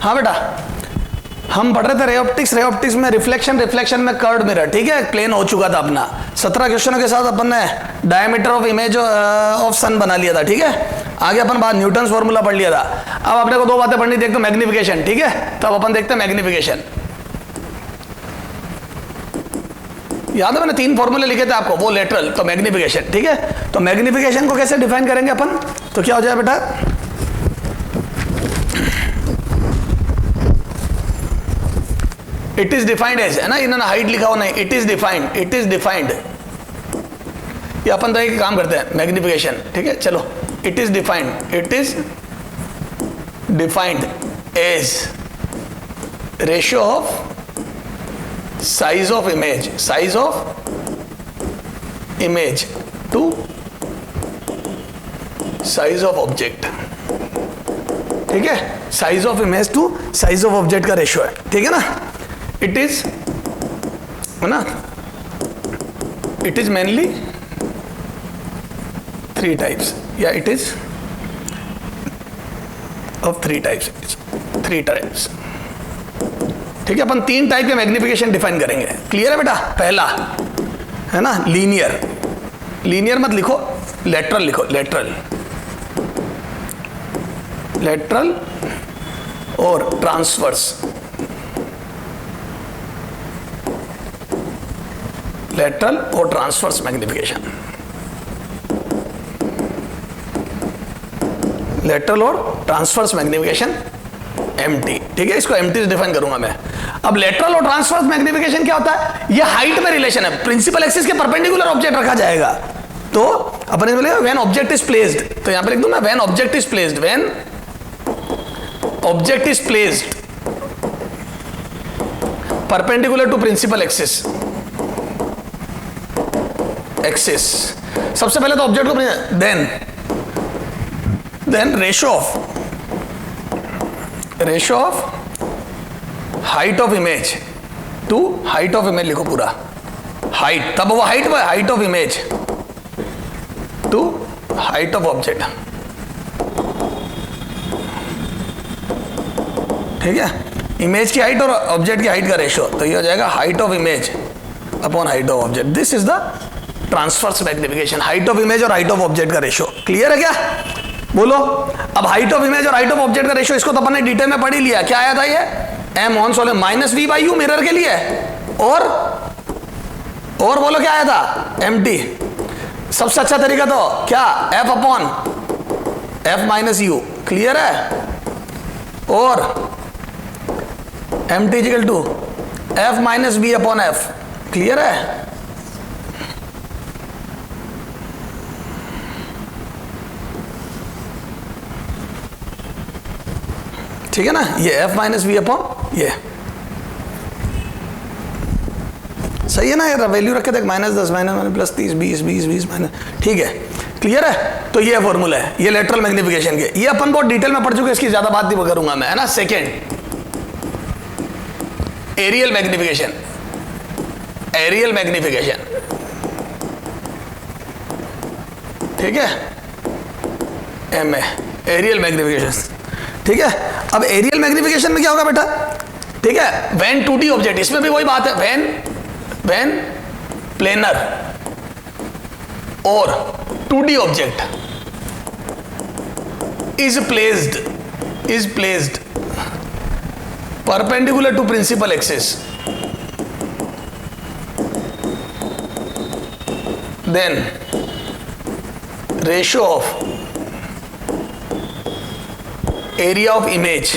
हाँ बेटा, हम पढ़ रहे थे रे ऑप्टिक्स में रिफ्लेक्शन में कर्व्ड मिरर, ठीक है, प्लेन हो चुका था अपना। 17 क्वेश्चनों के साथ अपन ने डायमीटर ऑफ इमेज ऑफ सन बना लिया था, ठीक है। आगे अपन बात न्यूटन्स फॉर्मूला पढ़ लिया था। अब अपने को दो बातें पढ़नी थी, एक तो मैग्निफिकेशन, ठीक है। तो अब अपन देखते हैं मैग्निफिकेशन। याद है मैंने 3 फॉर्मूले लिखे थे आपको, वो लेटरल तो मैग्निफिकेशन, ठीक है। तो मैग्निफिकेशन को कैसे डिफाइन करेंगे अपन, तो क्या हो जाए बेटा, इट इज डिफाइंड एज, है ना, इन्होंने हाइट लिखा हो नहीं, इट इज डिफाइंड। ये अपन तरह के काम करते हैं मैग्निफिकेशन, ठीक है। चलो, it is defined as ratio of size of image to size of object, ठीक है। Size of image to size of object का रेशियो है, ठीक है ना। इट इज, है ना, इट इज मेनली 3 टाइप्स, या इट इज ऑफ 3 टाइप्स, ठीक है। अपन 3 टाइप के मैग्निफिकेशन डिफाइन करेंगे, क्लियर है बेटा। पहला है ना लीनियर मत लिखो, लेटरल लिखो, लेटरल और ट्रांसवर्स, लेटरल और ट्रांसवर्स मैग्निफिकेशन, लेटरल और ट्रांसवर्स मैग्निफिकेशन MT, ठीक है। इसको MT से डिफाइन करूंगा मैं। अब लेटरल और ट्रांसवर्स मैग्निफिकेशन क्या होता है, ये हाइट में रिलेशन है, प्रिंसिपल एक्सिस के परपेंडिकुलर ऑब्जेक्ट रखा जाएगा। तो अपन बोलेगा व्हेन ऑब्जेक्ट इज प्लेस्ड, तो यहां पे लिख दूं मैं when object is placed perpendicular to principal axis. सबसे पहले तो ऑब्जेक्ट को, then ratio of height of image to height of image लिखो पूरा, हाइट, तब वो height of image to height of object, ठीक है। इमेज की हाइट और ऑब्जेक्ट की हाइट का रेशियो, तो ये हो जाएगा height of image upon height of object. This is the transverse magnification, height of image और हाइट ऑफ ऑब्जेक्ट का रेशियो। क्लियर है क्या, बोलो। अब हाइट ऑफ इमेज और हाइट ऑफ ऑब्जेक्ट का रेशियो, इसको तो अपन ने डिटेल में पढ़ ही लिया। क्या आया था ये, m on solar minus v by u mirror के लिए, और बोलो क्या आया था, MT। सबसे अच्छा तरीका तो क्या, f upon f minus u, clear है। और MT equal to f minus v upon f, clear है। ठीक है ना, ये f माइनस वी अपॉन ये, सही है ना। ये वैल्यू रखे थे -10 -+30 20 माइनस, ठीक है, क्लियर है। तो ये फॉर्मूला है, ये लेटरल मैग्निफिकेशन के, ये अपन बहुत डिटेल में पढ़ चुके हैं, इसकी ज्यादा बात नहीं करूंगा मैं, है ना। सेकेंड, एरियल मैग्निफिकेशन, ठीक है, MA एरियल मैग्निफिकेशन, ठीक है। अब एरियल मैग्निफिकेशन में क्या होगा बेटा, ठीक है, व्हेन 2D ऑब्जेक्ट, इसमें भी वही बात है, व्हेन प्लेनर और 2D object is placed perpendicular to principal axis, then ratio of area of image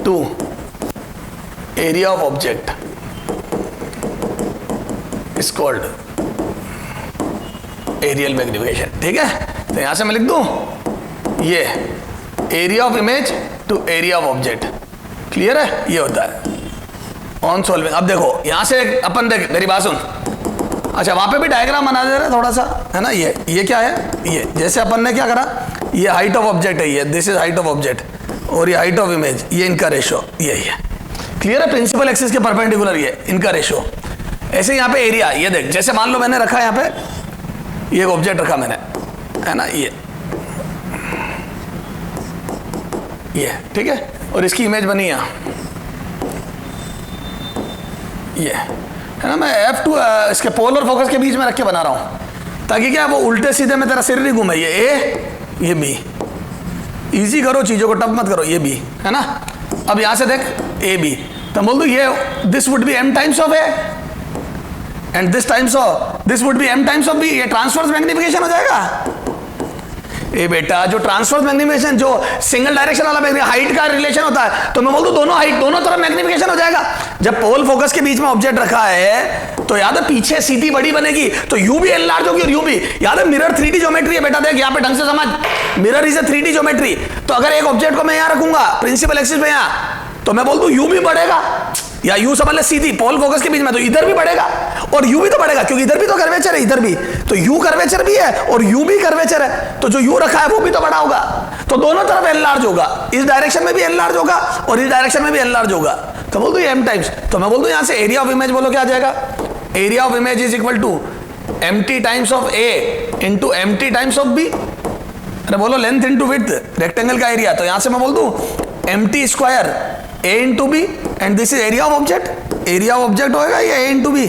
to area of object is called aerial magnification, ठीक है। तो यहां से मैं लिख दूं ये area of image to area of object, clear है, ये होता है ऑन सॉल्विंग। अब देखो यहां से अपन देख, मेरी बात सुन, अच्छा वहां पे भी डायग्राम बना दे रहे थोड़ा सा, है ना। ये क्या है, ये जैसे अपन ने क्या करा, ये हाइट ऑफ ऑब्जेक्ट है, ये this is height of object, और ये हाइट ऑफ इमेज, ये इनका रेशियो यही है, क्लियर है। प्रिंसिपल एक्सिस के परपेंडिकुलर ये इनका रेशियो। ऐसे यहाँ पे एरिया, ये देख, जैसे मान लो मैंने रखा यहाँ पे, ये एक ऑब्जेक्ट रखा मैंने, है ना, ये, ठीक है, और इसकी इमेज बनी है ये, है ना। मैं F2 इसके पोल और फोकस के बीच में रख के बना रहा हूं ताकि क्या वो उल्टे सीधे में तेरा सिर नहीं घूमे। ये A, ये B, इजी करो चीजों को, टफ मत करो। ये B है ना। अब यहां से देख A B, तो बोल दो ये this would B M times of A and this would B M times of B। ये ट्रांसवर्स मैग्निफिकेशन हो जाएगा। ए बेटा, जो ट्रांसवर्स मैग्निफिकेशन, जो सिंगल डायरेक्शन वाला हाइट का रिलेशन होता है, तो मैं बोल दूं दोनों हाइट दोनों तरफ मैग्निफिकेशन हो जाएगा। जब पोल फोकस के बीच में ऑब्जेक्ट रखा है तो याद है पीछे सीटी बड़ी बनेगी तो यू भी एनलार्ज होगी और यू भी। याद है मिरर 3D ज्योमेट्री है बेटा, देख यहां पे ढंग से समझ, mirror is a 3D geometry. तो अगर एक ऑब्जेक्ट को मैं यहां रखूंगा प्रिंसिपल एक्सिस पे यहां, तो मैं बोल दूं यू भी बढ़ेगा, या यू समझ ले सीधी पोल फोकस के बीच में, तो इधर भी बढ़ेगा और यू भी तो बढ़ेगा क्योंकि इधर भी तो कर्वेचर है, इधर भी तो यू कर्वेचर भी है और यू भी कर्वेचर है, तो जो यू रखा है वो भी तो बड़ा होगा। तो दोनों तरफ एनलार्ज होगा, इस डायरेक्शन में भी एनलार्ज होगा और इस डायरेक्शन में भी एनलार्ज होगा। तो बोल दो एम टाइम्स, तो मैं बोल दूं यहां से एरिया ऑफ इमेज बोलो क्या आ जाएगा, area of image is equal to M T times of A into M T times of B. अरे बोलो लेंथ इंटू विड्थ, रेक्टेंगल का एरिया। तो यहां से मैं बोल दूं M T square a into B and this is area of object. Area of object होएगा ये a into B,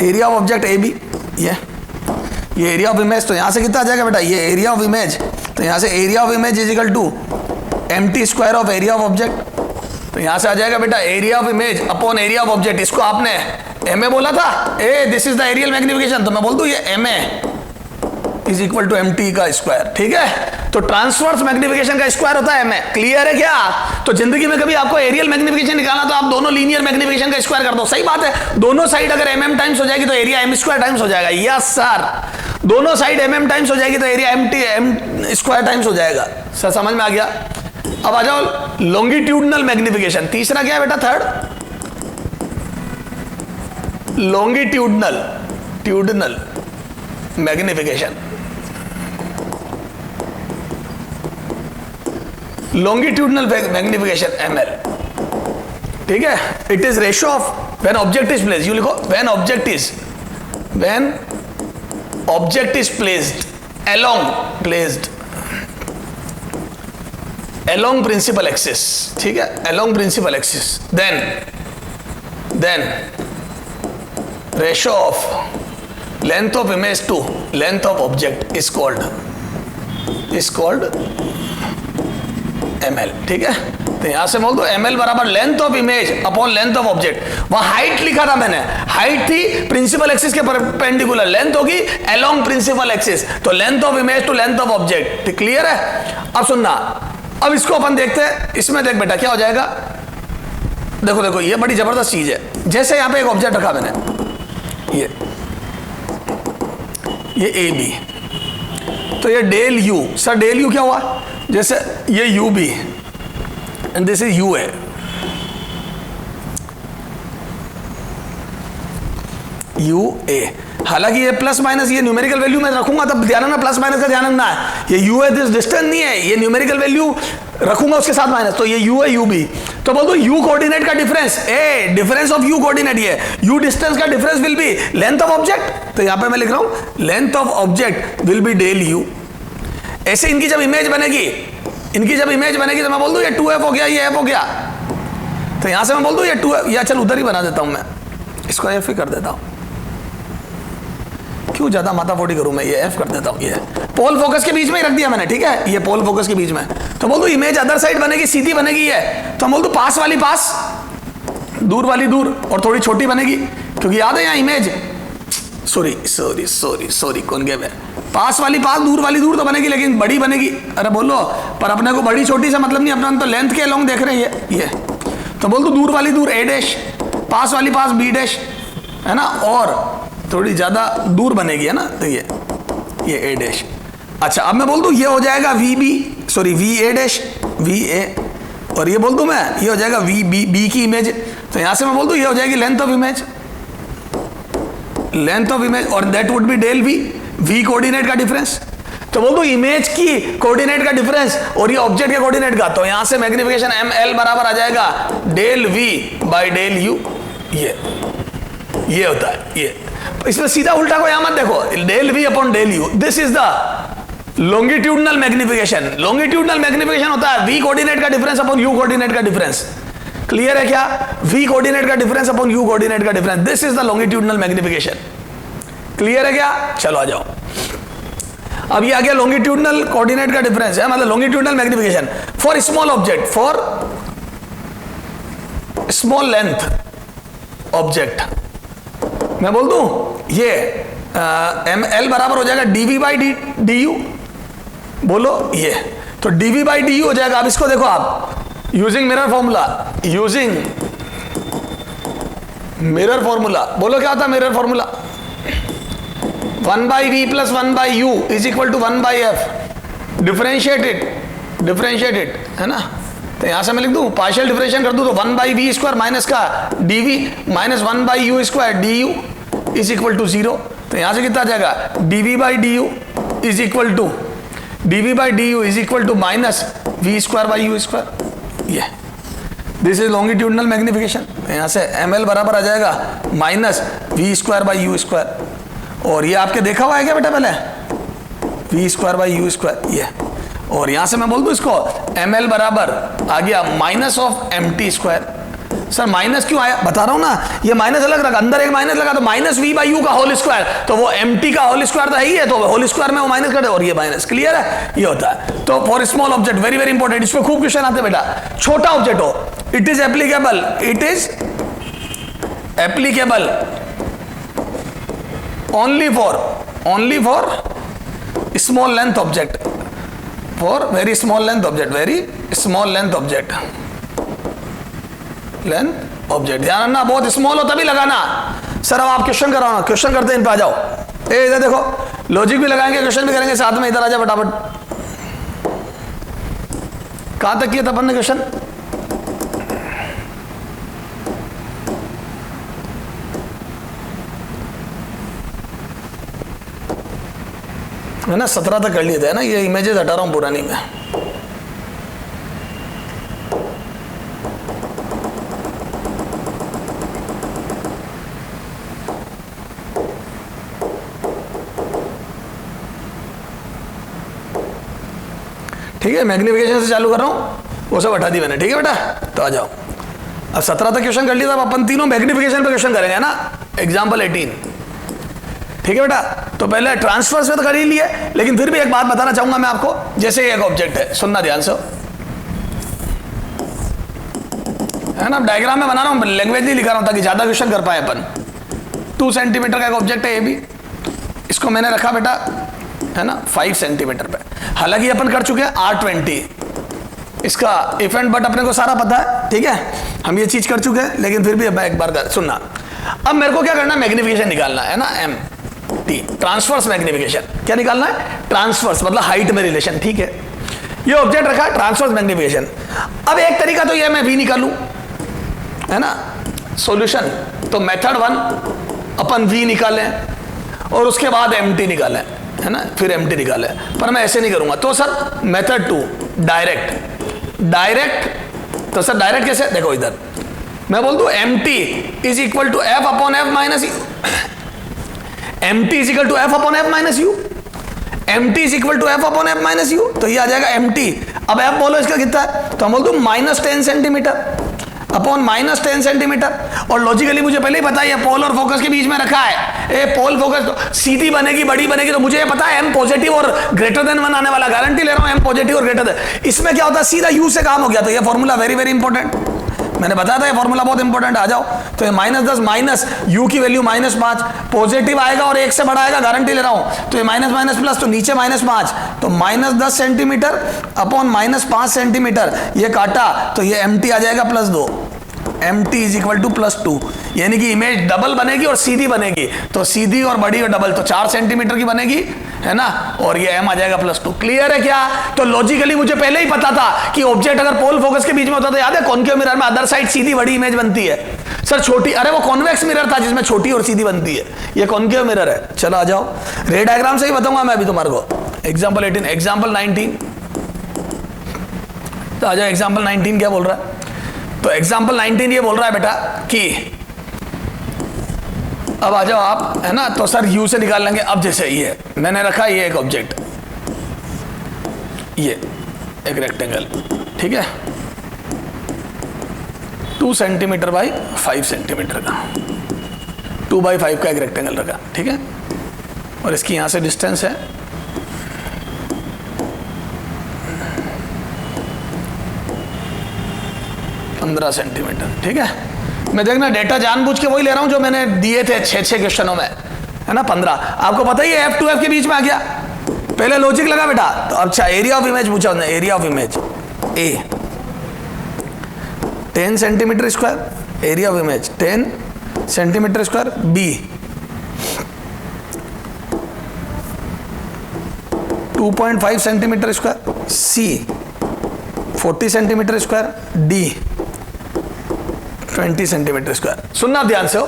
area of object A B. ये एरिया ऑफ इमेज, तो यहां से कितना आ जाएगा बेटा, ये एरिया ऑफ इमेज, तो यहां से area of image is equal to M T square of area of object. तो यहां से आ जाएगा बेटा area of image upon area of object. इसको आपने एम ए बोला था, A this is the areal magnification, तो मैं बोल दूं ये M A is equal to M T का स्क्वायर। ठीक है, तो ट्रांसवर्स मैग्निफिकेशन का स्क्वायर होता है एम ए। क्लियर है क्या? तो जिंदगी में कभी आपको एरियल मैग्निफिकेशन निकालना तो आप दोनों लीनियर मैग्निफिकेशन का स्क्वायर कर दो। सही बात है, दोनों साइड अगर एम एम टाइम्स हो जाएगी तो एरिया एम स्क्वायर टाइम्स हो जाएगा। यस सर, दोनों साइड एम एम टाइम्स हो जाएगी तो area M T M square times हो जाएगा। सर समझ में आ गया? अब आ जाओ लॉन्गिट्यूडनल मैग्निफिकेशन। तीसरा क्या है बेटा, third longitudinal magnification. Longitudinal magnification ml, ठीक है। It is ratio of when object is placed, you लिखो when object is placed along principal axis, ठीक है, along principal axis, then ratio of length of image to length of object is called ml, ठीक है। तो यहां से बोल दो ml बराबर length of image upon length of object. वहां हाइट लिखा था मैंने, हाइट थी प्रिंसिपल एक्सिस के परपेंडिकुलर, लेंथ होगी अलोंग प्रिंसिपल एक्सिस, तो length of image to length of object. तो क्लियर है? अब सुनना, अब इसको अपन देखते हैं। इसमें देख बेटा क्या हो जाएगा, देखो ये बड़ी जबरदस्त चीज है। जैसे यहां पे एक ऑब्जेक्ट रखा मैंने, ये ए बी, तो ये del U, sir del U क्या हुआ, जैसे ये U B and this is U A, U A. हालांकि ये प्लस माइनस ये न्यूमेरिकल वैल्यू में रखूंगा, तब ध्यान रखना प्लस माइनस का ध्यान रखना है। ये यू है दिस डिस्टेंस नहीं है, ये न्यूमेरिकल वैल्यू रखूंगा उसके साथ माइनस, तो ये यू है यू बी। तो बोल दो यू कोऑर्डिनेट का difference, a difference of U coordinate, ये यू डिस्टेंस का difference will be length of object. तो यहां पे मैं लिख रहा हूं length of object will be del U. ऐसे इनकी जब इमेज बनेगी, तो मैं बोल दूं ये 2f हो गया, ये f हो गया। तो यहां से मैं बोल दूं ये 2f, या चल उधर ही बना देता हूं मैं, इसको f ही कर देता हूं, क्यों ज्यादा माथाफोड़ी करूं मैं, ये f कर देता हूं। ये पोल फोकस के बीच में ही रख दिया मैंने, ठीक है, ये पोल फोकस के बीच में। तो बोल दूं इमेज अदर साइड बनेगी, सीधी बनेगी ये, तो हम बोल दूं पास वाली पास, दूर वाली दूर, और थोड़ी छोटी बनेगी, क्योंकि याद है यहाँ इमेज, सॉरी कौन गया, पास वाली पास, दूर वाली दूर तो बनेगी लेकिन बड़ी बनेगी। अरे बोलो, पर अपने को बड़ी छोटी से मतलब नहीं, अपना तो लेंथ के अलोंग देख रहे हैं ये। तो बोल दो दूर वाली दूर ए डैश, पास वाली पास बी डैश, है ना, और थोड़ी ज्यादा दूर बनेगी, है ना, तो ये ए डैश। अच्छा अब मैं बोल दूं ये हो जाएगा V A dash, V A, और ये बोल दूं मैं ये हो जाएगा वी बी की इमेज। तो यहां से मैं बोल दूं ये हो जाएगी लेंथ ऑफ इमेज, और that would be del V coordinate का डिफरेंस। तो बोल दो इमेज की कोऑर्डिनेट का डिफरेंस और ये ऑब्जेक्ट के कोऑर्डिनेट का, तो यहां से मैग्निफिकेशन ml बराबर आ जाएगा del v by del u। ये होता है, ये इसमें सीधा उल्टा को यहां मत देखो, del v upon del u, this is the longitudinal magnification, longitudinal magnification होता है v कोऑर्डिनेट का डिफरेंस अपॉन u कोऑर्डिनेट का डिफरेंस। क्लियर है क्या? v कोऑर्डिनेट का डिफरेंस अपॉन u कोऑर्डिनेट का difference, this is the longitudinal magnification. Clear है क्या? चलो आ जाओ, अब ये आ गया लॉन्गिट्यूडनल कोऑर्डिनेट का डिफरेंस है, मतलब longitudinal magnification for small object, for small length object. मैं बोल दूं ये एम एल बराबर हो जाएगा dv बाई डी यू, बोलो ये, तो dv बाई डी यू हो जाएगा। अब इसको देखो आप, using mirror formula, using mirror formula, बोलो क्या होता है mirror formula? 1 by we plus 1 by you is equal to 1 by F, differentiated है ना। तो यहां से मैं लिख दूं, पार्शियल डिफरेंशिएशन कर दूं तो 1 बाई वी स्क्वायर माइनस का dv minus 1 by you square D U is equal to 0। तो यहां से कितना आ जाएगा? dv by D U is equal to dv by D U is equal to minus we square by you square. ये this is longitudinal magnification. यहां से ml बराबर आ जाएगा minus we square by you square, और ये आपके देखा हुआ है क्या बेटा पहले? V square by you square ये, और यहां से मैं बोल दूं इसको ml बराबर आ गया minus of mt square. Sir minus क्यों आया? बता रहा हूं ना, ये माइनस अलग रखा, अंदर एक माइनस लगा तो माइनस वी बाई यू का होल स्क्वायर, तो वो mt का होल स्क्वायर तो है ही है, तो होल स्क्वायर में वो माइनस कर दे और ये माइनस। क्लियर है? ये होता है। तो for small object very very important, इसमें खूब क्वेश्चन आते हैं बेटा। छोटा ऑब्जेक्ट हो, it is applicable, it is applicable only for small length object, for very small length object, very small length object, length object। ध्यान रखना, बहुत स्मॉल हो तभी लगाना। सर अब आप क्वेश्चन कराओ ना, क्वेश्चन करते हैं, इन पे आ जाओ। ए इधर देखो, लॉजिक भी लगाएंगे, क्वेश्चन भी करेंगे साथ में, इधर आ जाओ फटाफट। कहां तक किया था अपन ने क्वेश्चन? है ना, 17 तक कर लिए थे ना, ये इमेजेस हटा रहा हूं पुरानी में। ठीक है, मैग्निफिकेशन से चालू कर रहा हूं, वो सब हटा दी मैंने। ठीक है बेटा, तो आ जाओ। अब 17 तक क्वेश्चन कर लिया था, अब अपन तीनों मैग्निफिकेशन पे क्वेश्चन करेंगे ना। एग्जाम्पल 18। ठीक है बेटा, तो पहले ट्रांसफर्स में तो कर ही लिए, लेकिन फिर भी एक बात बताना चाहूंगा मैं आपको। जैसे एक ऑब्जेक्ट है, सुनना ध्यान से, है ना, डायग्राम में बना रहा हूं, लैंग्वेज नहीं लिखा रहा हूं ताकि ज्यादा क्वेश्चन कर पाए अपन। 2 सेंटीमीटर का एक ऑब्जेक्ट है ये भी, इसको मैंने रखा बेटा, है ना, 5 सेंटीमीटर पे। हालांकि अपन कर चुके हैं R20, इसका इफ एंड बट अपने को सारा पता है। ठीक है, हम ये चीज कर चुके हैं, लेकिन फिर भी अब एक बार सुनना। अब मेरे को क्या करना है? मैग्निफिकेशन निकालना है ना, MT, ट्रांसवर्स मैग्निफिकेशन। क्या निकालना है? ट्रांसवर्स, मतलब हाइट में रिलेशन। ठीक है, ये ऑब्जेक्ट रखा, ट्रांसवर्स मैग्निफिकेशन। अब एक तरीका तो ये मैं V निकालूं, है ना, सॉल्यूशन। तो मेथड 1 अपन V निकालें और उसके बाद MT निकालें, है ना, फिर MT निकालें। पर मैं ऐसे नहीं करूंगा। तो सर मेथड 2 डायरेक्ट। तो सर डायरेक्ट कैसे? देखो इधर मैं बोल दूं MT is equal to F upon F minus you, MT is equal to F upon F minus you, MT is equal to F upon F minus U. तो ये आ जाएगा MT। अब F बोलो इसका कितना है? तो हम बोल दूं -10 सेंटीमीटर अपॉन -10 सेंटीमीटर। और लॉजिकली मुझे पहले ही पता है, ये पोल और फोकस के बीच में रखा है। ये पोल फोकस तो सीधी बनेगी, बड़ी बनेगी, तो मुझे ये पता है M पॉजिटिव और ग्रेटर देन 1 आने वाला, गारंटी ले रहा हूं M पॉजिटिव और ग्रेटर देन। इसमें क्या होता है? सीधा U से काम हो गया। तो ये फॉर्मूला वेरी वेरी इंपॉर्टेंट, मैंने बताया था ये फॉर्मूला बहुत इंपॉर्टेंट। आ जाओ, तो ये -10 माइनस U की वैल्यू -5, पॉजिटिव आएगा और 1 से बड़ा आएगा, गारंटी ले रहा हूं। तो ये माइनस प्लस, तो नीचे -5, तो -10 सेंटीमीटर अपॉन -5 सेंटीमीटर, ये काटा तो ये MT आ जाएगा +2। MT इज इक्वल टू +2, यानी कि इमेज डबल बनेगी और सीधी बनेगी। तो सीधी और बड़ी और डबल, तो 4 सेंटीमीटर की बनेगी, है ना, और ये M आ जाएगा +2। क्लियर है क्या? तो लॉजिकली मुझे पहले ही पता था कि ऑब्जेक्ट अगर पोल फोकस के बीच में होता था, याद है कॉनकेव मिरर में अदर साइड सीधी बड़ी इमेज बनती है। सर छोटी, अरे वो कॉन्वेक्स मिरर था जिसमें छोटी और सीधी बनती है, ये कॉनकेव मिरर है। चलो आ जाओ, रे डायग्राम से ही बताऊंगा मैं अभी तुम्हारे को। एग्जाम्पल 18, एग्जाम्पल 19, तो आ जाओ। एग्जाम्पल 19 क्या बोल रहा है? तो एग्जाम्पल 19 ये बोल रहा है बेटा कि अब आ जाओ आप, है ना, तो सर U से निकाल लेंगे। अब जैसे ये मैंने रखा, ये एक ऑब्जेक्ट, ये एक रेक्टेंगल, ठीक है, 2 सेंटीमीटर बाई 5 सेंटीमीटर का, 2 बाई 5 का एक रेक्टेंगल रखा, ठीक है, और इसकी यहां से डिस्टेंस है 15 सेंटीमीटर, ठीक है। मैं देखना डेटा जानबूझ के वही ले रहा हूं जो मैंने दिए थे 6 क्वेश्चनों में, है ना। 15 आपको पता ही है F to F के बीच में आ गया, पहले लॉजिक लगा बेटा। तो अच्छा एरिया ऑफ इमेज पूछा हमने, area of image A 10 centimetre square, area of image 10 centimetre square, B 2.5 centimetre square, C 40 centimetre square, D 20 centimetre square. सुनना ध्यान से हो,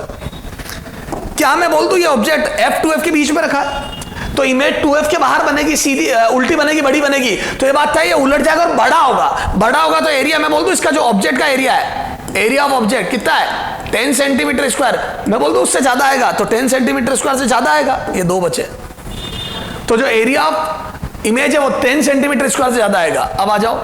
क्या मैं बोल दूं ये ऑब्जेक्ट F to F के बीच में रखा है तो इमेज 2F के बाहर बनेगी, सीधी उल्टी बनेगी, बड़ी बनेगी, तो ये बात था ये उलट जाएगा और बड़ा होगा, बड़ा होगा तो एरिया मैं बोल दूं इसका जो ऑब्जेक्ट का एरिया है, एरिया ऑफ ऑब्जेक्ट कितना है 10 सेंटीमीटर स्क्वायर, मैं बोल दूं उससे ज्यादा आएगा तो 10 सेंटीमीटर स्क्वायर से ज्यादा आएगा, ये 2 बचे, तो जो एरिया ऑफ इमेज है वो 10 सेंटीमीटर स्क्वायर से ज्यादा आएगा। अब आ जाओ,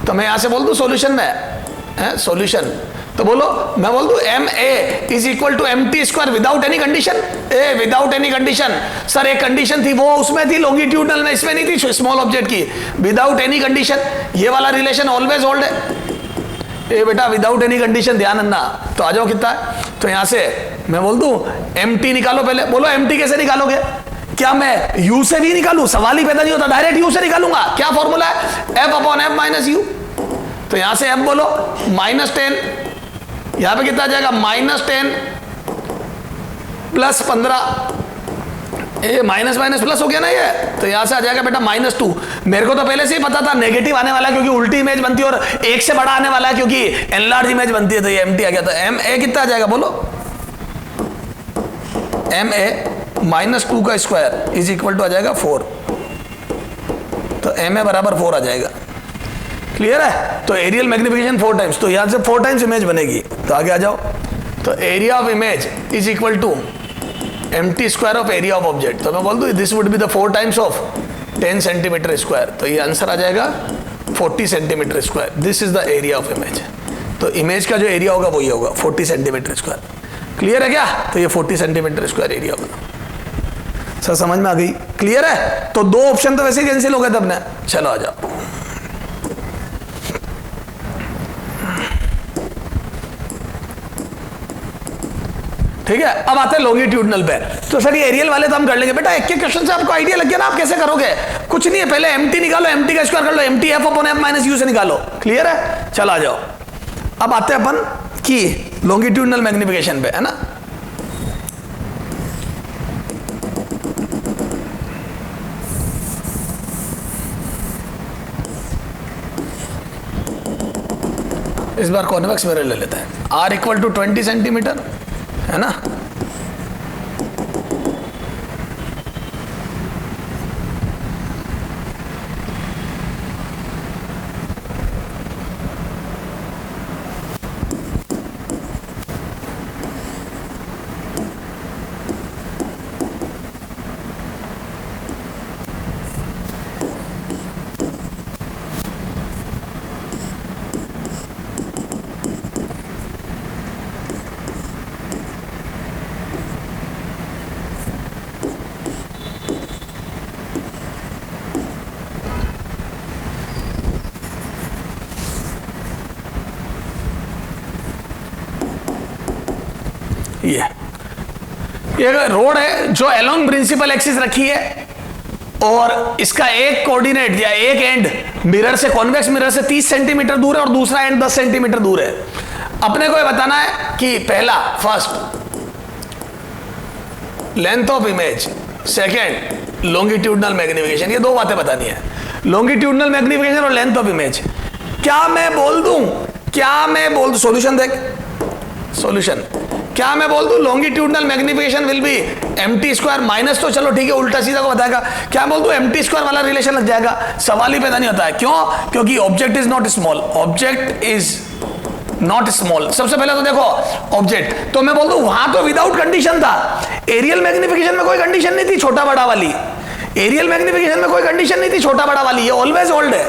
तो मैं यहां से बोल दूं सॉल्यूशन में सॉल्यूशन, तो बोलो मैं बोल दूं M A is equal to M T square without any condition, A without any condition. Sir एक कंडीशन थी वो उसमें थी लॉन्गिट्यूडनल में, इसमें नहीं थी स्मॉल ऑब्जेक्ट की, विदाउट एनी कंडीशन, ये वाला रिलेशन ऑलवेज होल्ड है। ए बेटा विदाउट एनी कंडीशन ध्यान रखना। तो आ जाओ कितना है, तो यहां से मैं बोल दूं एम टी निकालो पहले, बोलो एम टी कैसे निकालोगे, क्या मैं यू से भी निकालू, सवाल ही पैदा नहीं होता, डायरेक्ट यू से निकालूंगा, क्या फॉर्मूला है F upon F minus U, तो यहां से एफ बोलो -10, यहां पे कितना आ जाएगा -10 प्लस 15, ये माइनस माइनस प्लस हो गया ना ये, तो यहां से आ जाएगा बेटा -2। मेरे को तो पहले से ही पता था नेगेटिव आने वाला है क्योंकि उल्टी इमेज बनती है और एक से बड़ा आने वाला है क्योंकि एनलार्ज इमेज बनती है, तो ये एम टी आ गया, तो एम ए कितना आ जाएगा बोलो, एम ए -2 का स्क्वायर इज इक्वल टू आ जाएगा 4, तो एम ए बराबर 4 आ जाएगा। क्लियर है, तो एरियल मैग्निफिकेशन 4 टाइम्स, तो यहां से 4 टाइम्स इमेज बनेगी, तो आगे आ जाओ, तो area of image is equal to M T square of area of object, तो मैं बोल दूं this would be the 4 times of 10 centimetre square, तो ये आंसर आ जाएगा 40 centimetre square, this is the area of image. तो इमेज का जो एरिया होगा वो ये होगा 40 सेंटीमीटर स्क्वायर। क्लियर है क्या, तो ये 40 सेंटीमीटर स्क्वायर एरिया होगा। सर समझ में आ गई, क्लियर है। तो 2 ऑप्शन तो वैसे ही कैंसिल हो गए थे अपने, चलो आ जाओ। ठीक है, अब आते हैं लॉन्गिट्यूडनल पे, तो सर ये एरियल वाले तो हम कर लेंगे बेटा, एक एक क्वेश्चन से आपको आइडिया लग गया ना आप कैसे करोगे, कुछ नहीं है, पहले एम टी निकालो, एम टी का स्क्वायर कर लो, M T F upon F minus U से निकालो। क्लियर है, चलो आ जाओ। अब आते हैं अपन की लॉन्गिट्यूडनल मैग्निफिकेशन पे, है ना। इस बार कॉन्वेक्स मिरर ले लेते हैं, आर इक्वल टू 20 सेंटीमीटर, है ना। ये रोड है जो अलोंग प्रिंसिपल एक्सिस रखी है और इसका एक कोऑर्डिनेट या एक एंड मिरर से, कॉन्वेक्स मिरर से 30 सेंटीमीटर दूर है और दूसरा एंड 10 सेंटीमीटर दूर है। अपने को ये बताना है कि पहला first length of image, second longitudinal magnification, ये 2 बातें बतानी है, लॉन्गिट्यूडनल मैग्निफिकेशन और लेंथ ऑफ इमेज। क्या मैं बोल दूं, सॉल्यूशन देख, सॉल्यूशन क्या मैं बोल दूं longitudinal magnification will be M T square minus, तो चलो ठीक है उल्टा सीधा को बताएगा, क्या बोल दूं एम टी स्क्वायर वाला रिलेशन लग जाएगा, सवाल ही पैदा नहीं होता है। क्यों, क्योंकि object is not small, object is not small. सबसे पहले तो देखो ऑब्जेक्ट, तो मैं बोल दूं वहां तो विदाउट कंडीशन था, एरियल मैग्निफिकेशन में कोई कंडीशन नहीं थी छोटा बड़ा वाली, एरियल मैग्निफिकेशन में कोई कंडीशन नहीं थी छोटा बड़ा वाली, ये ऑलवेज होल्ड है।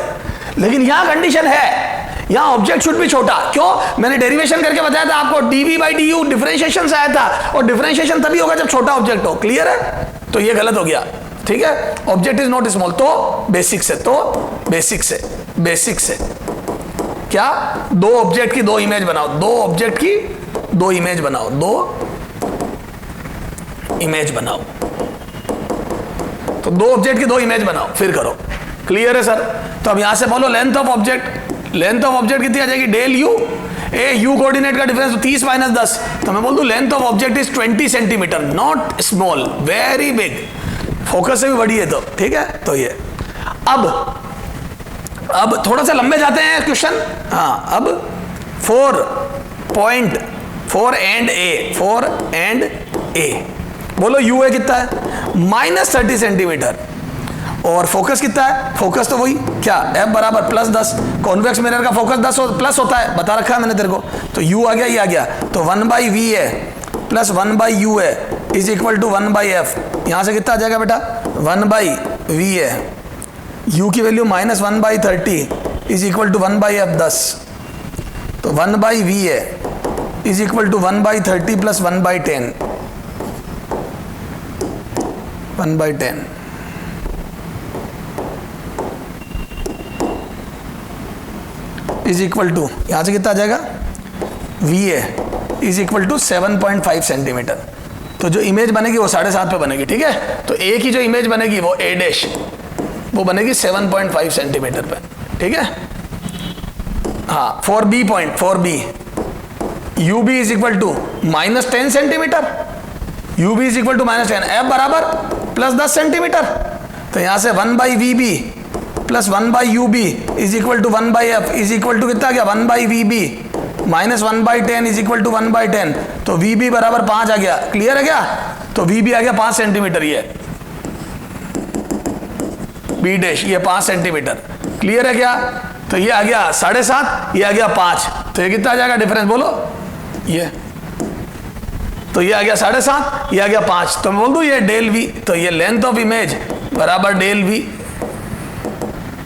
लेकिन यहां कंडीशन है, यहां ऑब्जेक्ट शुड भी छोटा। क्यों? मैंने डेरिवेशन करके बताया था आपको, dv बाई du डिफरेंशिएशन से आया था, और डिफरेंशिएशन तभी होगा जब छोटा ऑब्जेक्ट हो। क्लियर है? तो ये गलत हो गया, ठीक है। ऑब्जेक्ट इज नॉट स्मॉल, तो बेसिक से, बेसिक से क्या, दो ऑब्जेक्ट की दो इमेज बनाओ, दो ऑब्जेक्ट की दो इमेज बनाओ, दो इमेज बनाओ। तो दो ऑब्जेक्ट की दो इमेज बनाओ, फिर करो। क्लियर है सर? तो अब यहां से बोलो length of object, length of object कितनी आ जाएगी? डेल यू, ए यू कोऑर्डिनेट का डिफरेंस 30 माइनस 10, तो मैं बोल दूं length of object is 20 centimetre, not small, very big. Focus से भी बड़ी है तो, ठीक है। तो ये अब थोड़ा सा लंबे जाते हैं क्वेश्चन। हाँ, अब 4.4 एंड ए, 4 एंड ए, बोलो यू ए कितना है? -30 सेंटीमीटर। और फोकस कितना है? फोकस तो वही क्या, एफ बराबर +10। कॉन्वेक्स मिरर का फोकस 10 प्लस होता है, बता रखा है मैंने तेरे को। तो यू आ गया, ये आ गया, तो 1/v है प्लस 1/u है इज इक्वल टू 1/f। यहां से कितना आ जाएगा बेटा? 1/v है, u की value -1/30 is equal to 1/f 10। तो 1/v है is equal to 1/30 plus 1/10, 1/10 is equal to, यहां से कितना आ जाएगा? V A is equal to 7.5 centimetre. तो जो इमेज बनेगी वो 7.5 पे बनेगी, ठीक है। तो ए की जो इमेज बनेगी वो ए डैश, वो बनेगी 7.5 सेंटीमीटर पे, ठीक है। हाँ, 4b U B is equal to -10 centimetre, U B is equal to -10, F बराबर +10 सेंटीमीटर। तो यहां से 1/vb plus 1/ub is equal to 1/f is equal to कितना गया? 1/vb minus 1/10 is equal to 1/10। तो vb बराबर 5 आ गया। क्लियर है क्या? तो vb आ गया 5 सेंटीमीटर, ये b डैश, ये 5 सेंटीमीटर। क्लियर है क्या? तो ये आ गया 7.5, ये आ गया 5, तो ये कितना आ जाएगा डिफरेंस बोलो? ये तो ये आ गया 7.5, ये आ गया 5, तो मैं बोल दूं ये डेल v। तो ये लेंथ ऑफ इमेज बराबर डेल v,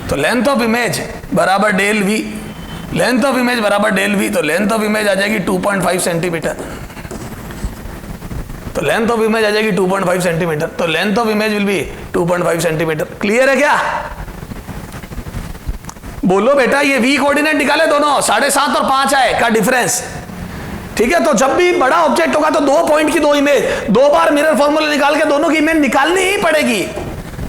तो लेंथ ऑफ इमेज बराबर del v, length of image बराबर डेल v। तो लेंथ ऑफ इमेज आ जाएगी 2.5 सेंटीमीटर, तो लेंथ ऑफ इमेज आ जाएगी 2.5 सेंटीमीटर। तो length of image will B 2.5 centimetre. Clear है क्या? बोलो बेटा, ये v कोऑर्डिनेट निकाले दोनों, 7.5 और 5 आए का डिफरेंस, ठीक है। तो जब भी बड़ा ऑब्जेक्ट होगा तो दो पॉइंट की दो इमेज, दो बार मिरर फॉर्मूला निकाल के दोनों की इमेज निकालनी ही पड़ेगी।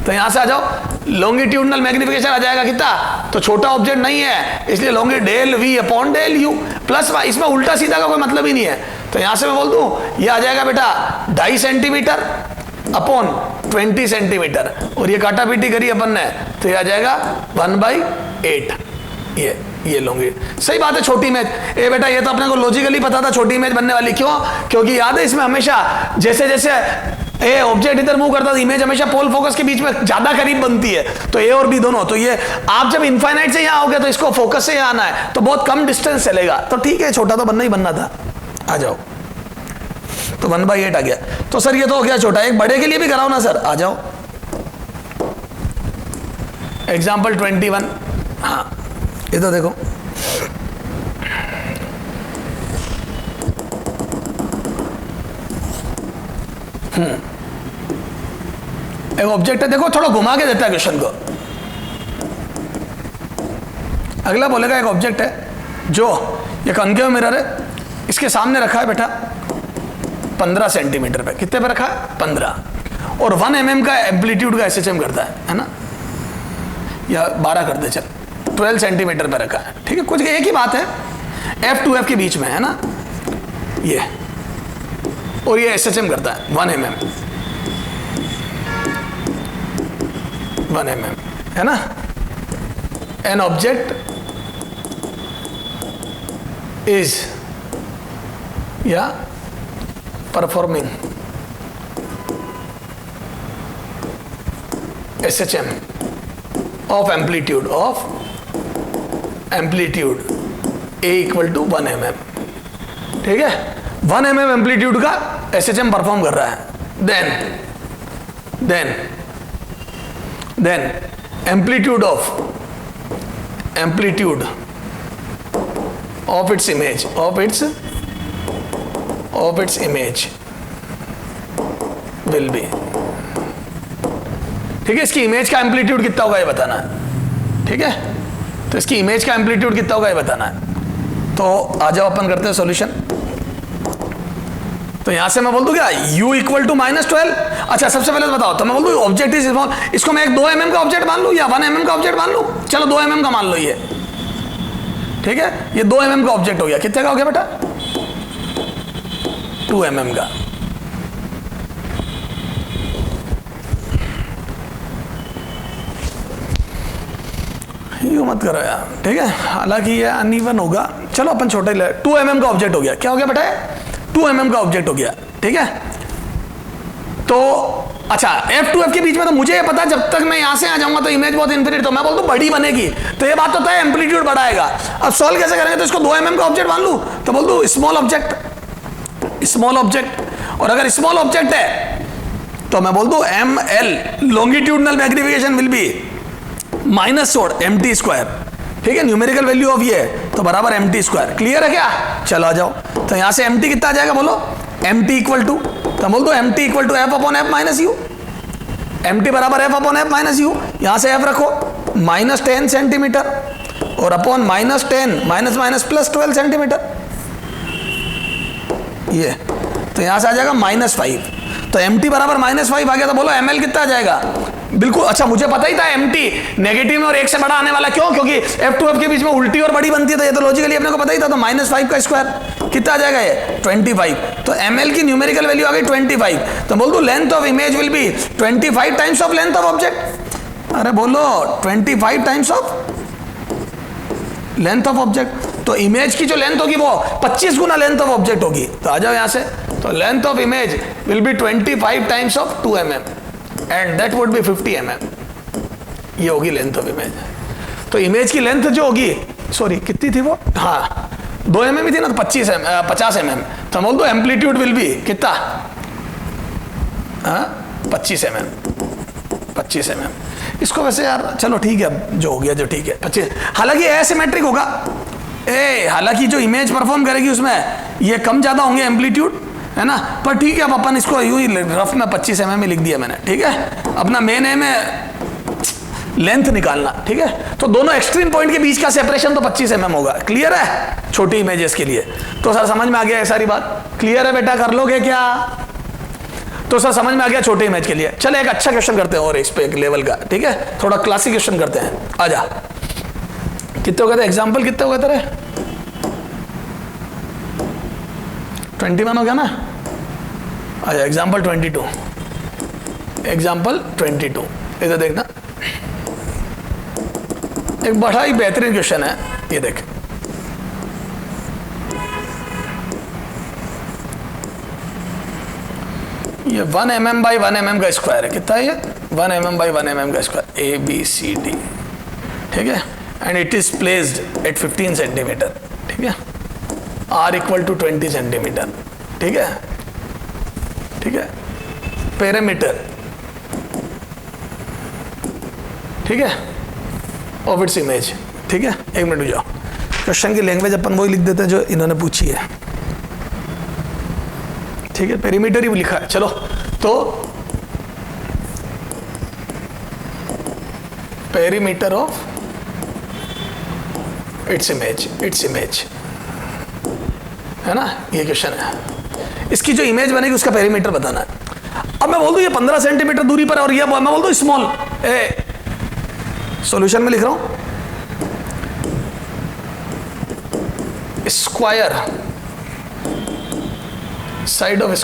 तो यहां से आ जाओ, लॉन्गिट्यूडनल मैग्निफिकेशन आ जाएगा कितना? तो छोटा ऑब्जेक्ट नहीं है, इसलिए लॉन्गी del v upon del u plus, इसमें उल्टा सीधा का कोई मतलब ही नहीं है। तो यहां से मैं बोल दूं ये आ जाएगा बेटा 2.5 सेंटीमीटर अपॉन 20 सेंटीमीटर, और ये काटा पीटी करी अपन ने, तो ये आ जाएगा 1/8। ये लॉन्गी, सही बात है। छोटी इमेज, ए बेटा ये तो अपने को लॉजिकली पता था छोटी इमेज बनने वाली। क्यों? क्योंकि याद है इसमें हमेशा जैसे जैसे ए ऑब्जेक्ट इधर मूव करता था, इमेज हमेशा पोल फोकस के बीच में ज्यादा करीब बनती है। तो ए और बी दोनों, तो ये आप जब इनफाइनाइट से यहाँ आओगे तो इसको फोकस से यहाँ आना है, तो बहुत कम डिस्टेंस चलेगा। तो ठीक है, छोटा तो बनना ही बनना था। आ जाओ, तो 1/8 आ गया। तो सर ये तो हो गया छोटा, एक बड़े के लिए भी कराओ ना सर। आ जाओ, एग्जाम्पल 21। हाँ, ये तो देखो, एक ऑब्जेक्ट है, देखो थोड़ा घुमा के देता है क्वेश्चन को। अगला बोलेगा एक ऑब्जेक्ट है जो ये कॉन्केव मिरर है, इसके सामने रखा है बेटा 15 सेंटीमीटर पे। कितने पे रखा है? 15, और 1 mm का एम्पलीट्यूड का एसएचएम करता है ना, या 12 कर दे चल, 12 सेंटीमीटर पे रखा है, ठीक है। कुछ एक ही बात है, F to F के बीच में है ना ये, और ये एसएचएम करता है 1 mm, 1 mm है ना। एन ऑब्जेक्ट इज या performing SHM of amplitude A equal to 1 mm, ठीक है। 1 mm एम्पलीट्यूड का SHM परफॉर्म कर रहा है। Then amplitude of amplitude of its image, of its image will be, ठीक है। इसकी इमेज का एम्पलीट्यूड कितना होगा ये बताना है, ठीक है। तो इसकी इमेज का एम्पलीट्यूड कितना होगा ये बताना है। तो आ जाओ अपन करते हैं सॉल्यूशन। तो यहां से मैं बोल दूं क्या, u इक्वल टू -12। अच्छा सबसे पहले तो बताओ, तो मैं बोल दूं ऑब्जेक्ट इज स्मॉल, इसको मैं एक 2 mm का ऑब्जेक्ट मान लूं या 1 mm का ऑब्जेक्ट मान लूं? चलो 2 mm का मान लो ये, ठीक है। ये 2 mm का ऑब्जेक्ट हो गया, कितने का हो गया बेटा? 2 mm का। यूं मत करो यार, ठीक है। हालांकि ये अनइवन होगा, चलो अपन छोटे ले। 2 mm का ऑब्जेक्ट हो गया, क्या हो गया बेटा? 2 mm का ऑब्जेक्ट हो गया, ठीक है। तो अच्छा F to F के बीच में तो मुझे ये पता, जब तक मैं यहां से आ जाऊंगा तो इमेज बहुत इन्फिनिट, तो मैं बोलता हूं बड़ी बनेगी, तो ये बात तो तय, एम्पलीट्यूड बढ़ाएगा। अब सॉल्व कैसे करेंगे? तो इसको 2 mm का ऑब्जेक्ट मान लूं, तो बोल दूं स्मॉल ऑब्जेक्ट, स्मॉल ऑब्जेक्ट। और अगर स्मॉल ऑब्जेक्ट है तो मैं बोल दूं ML, longitudinal magnification will B -MT², ठीक है। न्यूमेरिकल वैल्यू ऑफ ये तो बराबर MT²। क्लियर है क्या? चलो आ जाओ। तो यहां से MT कितना आ जाएगा बोलो? MT इक्वल टू, तो बोल दो MT equal to F upon F minus you. MT बराबर F upon F minus u, यहां से F रखो -10 सेंटीमीटर और अपॉन -10 माइनस +12 सेंटीमीटर, ये तो यहां से आ जाएगा -5। तो MT बराबर -5 आ गया, तो बोलो ML कितना आ जाएगा? बिल्कुल, अच्छा मुझे पता ही था MT नेगेटिव में और 1 से बड़ा आने वाला, क्यों? क्योंकि F to F के बीच में उल्टी और बड़ी बनती है, तो ये तो लॉजिकली अपने को पता ही था। तो -5 का स्क्वायर कितना आ जाएगा ये? 25। तो ML की न्यूमेरिकल वैल्यू आ गई 25। तो बोल दो length of image will B 25 times of length of object. अरे बोलो 25 times of length of object. तो इमेज की जो लेंथ होगी वो 25 गुना लेंथ ऑफ ऑब्जेक्ट होगी। तो आ जाओ यहां से, तो length of image will B 25 times of 2 mm and that would B 50 mm। ये होगी लेंथ ऑफ इमेज। तो इमेज की लेंथ जो होगी, सॉरी कितनी थी वो, हाँ 2 mm ही थी ना, तो 50 mm। तो बोल दो एम्पलीट्यूड विल बी कितना? 25 mm। इसको वैसे यार चलो ठीक है, जो हो गया जो ठीक है 25। हालांकि एसिमेट्रिक होगा, हालांकि जो इमेज परफॉर्म करेगी उसमें ये कम ज्यादा होंगे एम्पलीट्यूड, है ना। पर ठीक है, अब अपन इसको यूं ही रफ में 25 mm में लिख दिया मैंने, ठीक है। अपना मेन एम है लेंथ निकालना, ठीक है। तो दोनों एक्सट्रीम पॉइंट के बीच का सेपरेशन तो 25 mm होगा। क्लियर है छोटी इमेजेस के लिए? तो सर समझ में आ गया ये सारी बात? क्लियर है बेटा, कर लोगे क्या? तो सर समझ में आ गया छोटे इमेज के लिए। चले एक अच्छा क्वेश्चन करते हैं और इस पे एक लेवल का, ठीक है, थोड़ा क्लासिक क्वेश्चन करते हैं। आजा, कितने हो गए थे एग्जाम्पल? कितने हो गए तेरे? 21 हो गया ना? आजा एग्जाम्पल 22, एग्जाम्पल 22 इधर देखना, एक बड़ा ही बेहतरीन क्वेश्चन है ये। देख ये 1 mm बाई 1 mm का स्क्वायर है। कितना है ये? 1 mm बाई 1 mm का स्क्वायर, ABCD, ठीक है। And it is placed at 15 centimetre, ठीक है। R इक्वल टू 20 सेंटीमीटर, ठीक है, ठीक है। पेरीमीटर, ठीक है, ऑफ इट्स इमेज, ठीक है। एक मिनट रुक जाओ, क्वेश्चन की लैंग्वेज अपन वही लिख देते हैं जो इन्होंने पूछी है, ठीक है। पेरीमीटर ही लिखा है, चलो। तो पेरीमीटर ऑफ इट्स इमेज, है ना, ये क्वेश्चन है। इसकी जो इमेज बनेगी उसका पेरीमीटर बताना है। अब मैं बोल दूं ये 15 सेंटीमीटर दूरी पर, और ये मैं बोल दूं स्मॉल, सॉल्यूशन में लिख रहा हूं square, side of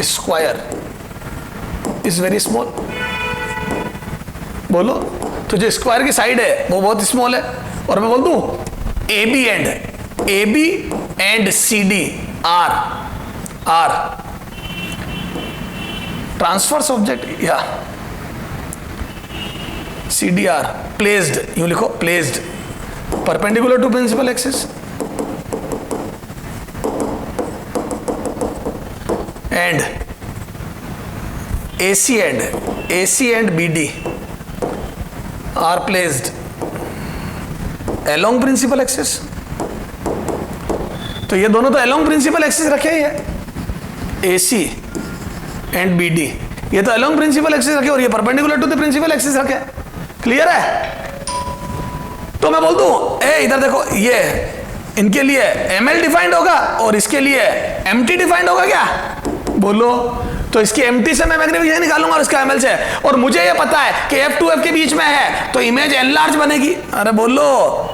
square is very small. बोलो, तो जो स्क्वायर की साइड है वो बहुत स्मॉल है। और मैं बोल दूं AB and CD are transverse object, या CDR प्लेस्ड, यूं लिखो placed perpendicular to principal axis, and AC and BD are placed along principal axis, तो ये दोनों तो along प्रिंसिपल एक्सिस रखे ही है, AC एंड BD, ये तो along प्रिंसिपल एक्सिस रखे और ये perpendicular to the principal axis रखे। क्लियर है? तो मैं बोल दूं इधर देखो, ये इनके लिए ML डिफाइंड होगा और इसके लिए MT डिफाइंड होगा क्या? बोलो। तो इसकी MT से मैं मैग्नीफिकेशन निकालूंगा और इसका ML से, और मुझे ये पता है कि F to F के बीच में है तो इमेज एनलार्ज बनेगी। अरे बोलो,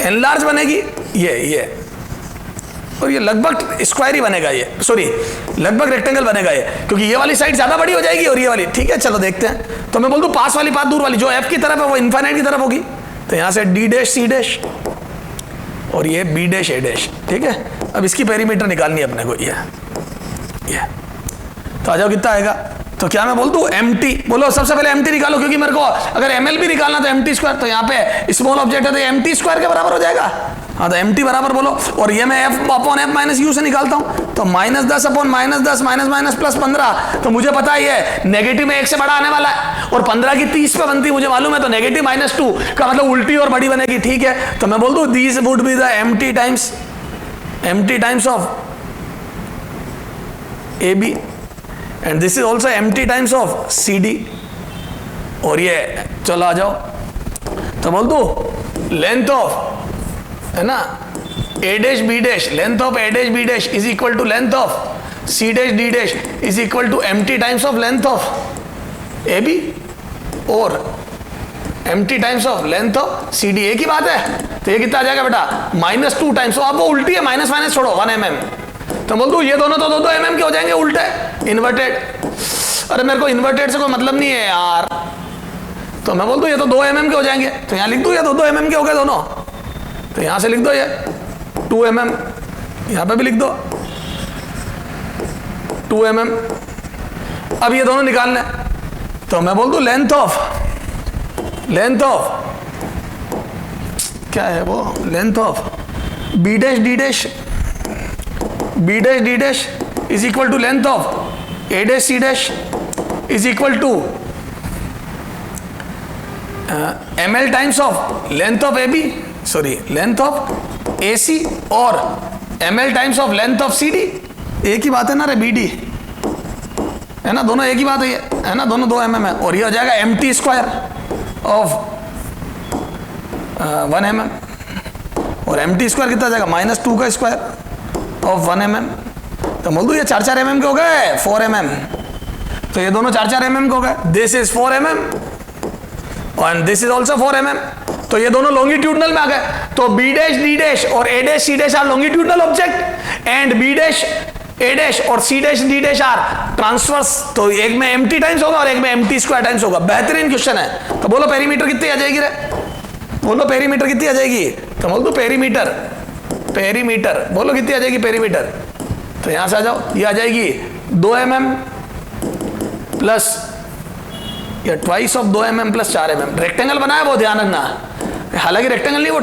एनलार्ज बनेगी ये, और ये लगभग स्क्वायर ही बनेगा, ये सॉरी लगभग रेक्टेंगल बनेगा ये, क्योंकि ये वाली साइड ज्यादा बड़ी हो जाएगी और ये वाली। ठीक है, चलो देखते हैं। तो मैं बोल दूं पास वाली पास दूर वाली जो F की तरफ है वो इनफाइनाइट की तरफ होगी, तो यहां से D डैश C डैश और ये B डैश A डैश। ठीक है, अब इसकी पेरीमीटर निकालनी है अपने को, ये तो आ जाओ, कितना आएगा? तो क्या मैं बोल दूं MT, बोलो सबसे पहले MT निकालो, क्योंकि मेरे को अगर ML भी निकालना तो MT स्क्वायर, तो यहाँ पे स्मॉल ऑब्जेक्ट है तो MT स्क्वायर के बराबर हो जाएगा। हाँ, तो MT बराबर बोलो, और ये मैं F upon F minus U से निकालता हूँ, तो -10 अपॉन -10 माइनस प्लस 15, तो मुझे पता है ये नेगेटिव में 1 से बड़ा आने वाला है, और 15 की 30 पे बनती मुझे मालूम है, तो नेगेटिव -2 का मतलब उल्टी और बड़ी बनेगी। ठीक है, तो मैं बोल दूं this would be the MT times of AB and this is also MT times of CD, और ये चलो आ जाओ, तो बोल दो लेंथ ऑफ, है ना, A dash B dash, length of A dash B dash is equal to length of C dash D dash is equal to MT times of length of AB और MT times of length of CD। एक ही बात है, तो ये कितना आ जाएगा बेटा? -2 टाइम्स, तो आप वो उल्टी है, माइनस छोड़ो 1 mm, तो बोल दो ये दोनों तो 2 mm के हो जाएंगे उल्टे, इन्वर्टेड। अरे मेरे को इन्वर्टेड से कोई मतलब नहीं है यार, तो मैं बोल दूं ये तो 2 mm के हो जाएंगे, तो यहां लिख दूं ये तो 2 mm के हो गए दोनों, तो यहां से लिख दो ये 2 mm, यहां पे भी लिख दो 2 mm। अब ये दोनों निकालने, तो मैं बोल दूं लेंथ ऑफ क्या है वो, length of B dash D dash is equal to length of A dash C dash is equal to ML times of length of AB, sorry length of AC और ML times of length of CD। एक ही बात है ना रे, BD है ना, दोनों एक ही बात है ना, दोनों 2 mm है, और ये हो जाएगा MT स्क्वायर ऑफ 1 mm, और MT स्क्वायर कितना जाएगा? -2 का स्क्वायर ऑफ 1 mm। तो बोल दो ये 4 mm के हो गए 4 mm, तो ये दोनों 4 mm के हो गए, दिस इज 4 mm और दिस इज ऑल्सो 4 mm, तो ये दोनों लॉन्गिट्यूडनल में आ गए। तो B डैश D डैश और A dash C dash are longitudinal object and B dash A dash और C dash D dash are transverse, तो एक में MT टाइम्स होगा और एक में MT स्क्वायर टाइम्स होगा। बेहतरीन क्वेश्चन है। तो बोलो पेरीमीटर कितनी आ जाएगी रे? बोलो पेरीमीटर कितनी आ जाएगी? तो बोल दो पेरीमीटर बोलो कितनी आ जाएगी पेरीमीटर? तो यहां से आ जाओ, ये आ जाएगी 2 mm प्लस या twice of 2 mm plus 4 mm। Rectangle बनाया वो ध्यान रखना, हालांकि रेक्टेंगल नहीं वो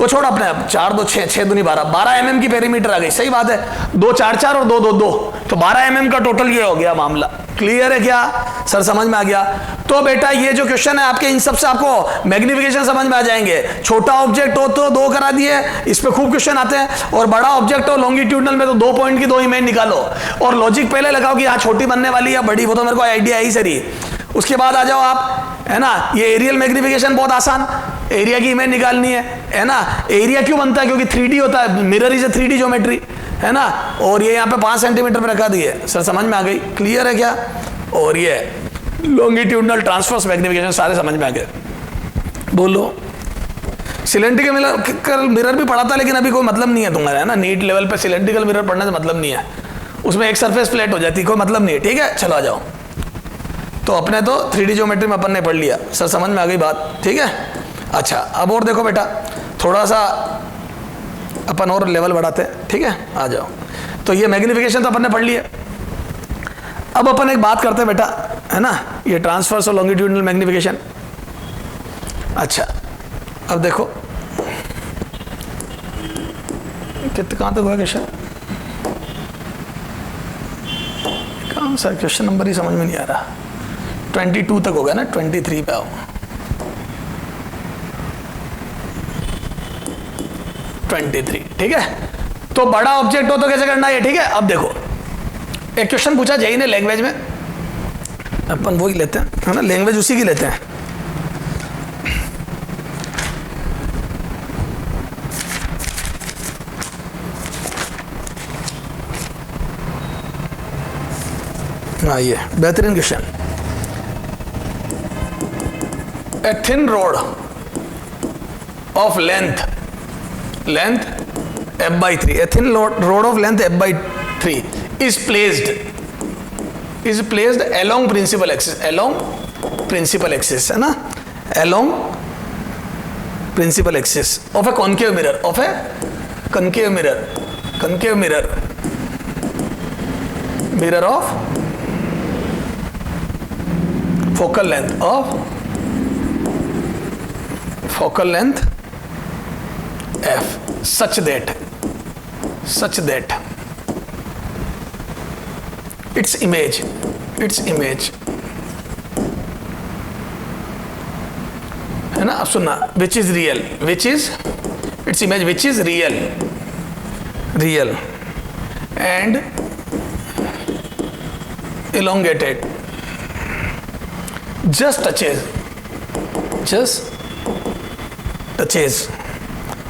छोड़ अपने, 4 2 6 6 दूनी 12 mm की पेरीमीटर आ गई। सही बात है, 2 4 4 और 2 2 2, तो 12 mm का टोटल ये हो गया मामला। क्लियर है क्या सर? समझ में आ गया? तो बेटा ये जो क्वेश्चन है आपके, इन सब से आपको मैग्निफिकेशन समझ में आ जाएंगे। छोटा ऑब्जेक्ट हो तो 2 करा दिए, इस पे खूब क्वेश्चन आते हैं, और बड़ा ऑब्जेक्ट हो लॉन्गिट्यूडनल में तो 2 पॉइंट की 2 इमेज निकालो, और लॉजिक पहले लगाओ कि यहाँ छोटी बनने वाली या बड़ी, वो तो मेरे को आइडिया ही सही। उसके बाद आ जाओ आप, है ना, ये एरियल मैग्निफिकेशन बहुत आसान, एरिया की इमेज निकालनी है ना। एरिया क्यों बनता है? क्योंकि 3D होता है, mirror is a 3D geometry, है ना, और ये यहाँ पे 5 सेंटीमीटर पे रखा दिए। सर समझ में आ गई? क्लियर है क्या? और ये लॉन्गिट्यूडनल ट्रांसवर्स मैग्निफिकेशन सारे समझ में आ गए। बोलो सिलेंड्रिकल मिरर भी पढ़ा था, लेकिन अभी कोई मतलब नहीं है तुम्हारा, है ना, नीट लेवल पे सिलेंड्रिकल मिरर पढ़ने से मतलब नहीं है, उसमें एक सरफेस फ्लैट हो जाती है, कोई मतलब नहीं है। ठीक है, चलो आ जाओ। तो अपने तो 3D ज्योमेट्री में अपन ने पढ़ लिया, सर समझ में आ गई बात? ठीक है, अच्छा अब और देखो बेटा, थोड़ा सा अपन और लेवल बढ़ाते हैं। ठीक है, आ जाओ। तो ये मैग्निफिकेशन तो अपन ने पढ़ लिया, अब अपन एक बात करते हैं बेटा, है ना, ये ट्रांसवर्स और लॉन्गिट्यूडनल मैग्निफिकेशन। अच्छा अब देखो कहाँ तक हुआ क्वेश्चन? कहाँ सर क्वेश्चन नंबर ही समझ में नहीं आ रहा। 22 तक हो गया ना, 23 पे आओ। 23, ठीक है। तो बड़ा ऑब्जेक्ट हो तो कैसे करना है, ठीक है। अब देखो एक क्वेश्चन पूछा जेई ने लैंग्वेज में, अपन वो ही लेते हैं, है ना, लैंग्वेज उसी की लेते हैं। हाँ ये बेहतरीन question. A thin road of length f/3, a thin rod of length f/3 is placed along principal axis, है ना, along principal axis of a concave mirror, mirror of focal length f such that its image है ना। अब सुनना, which is its image which is real and elongated just touches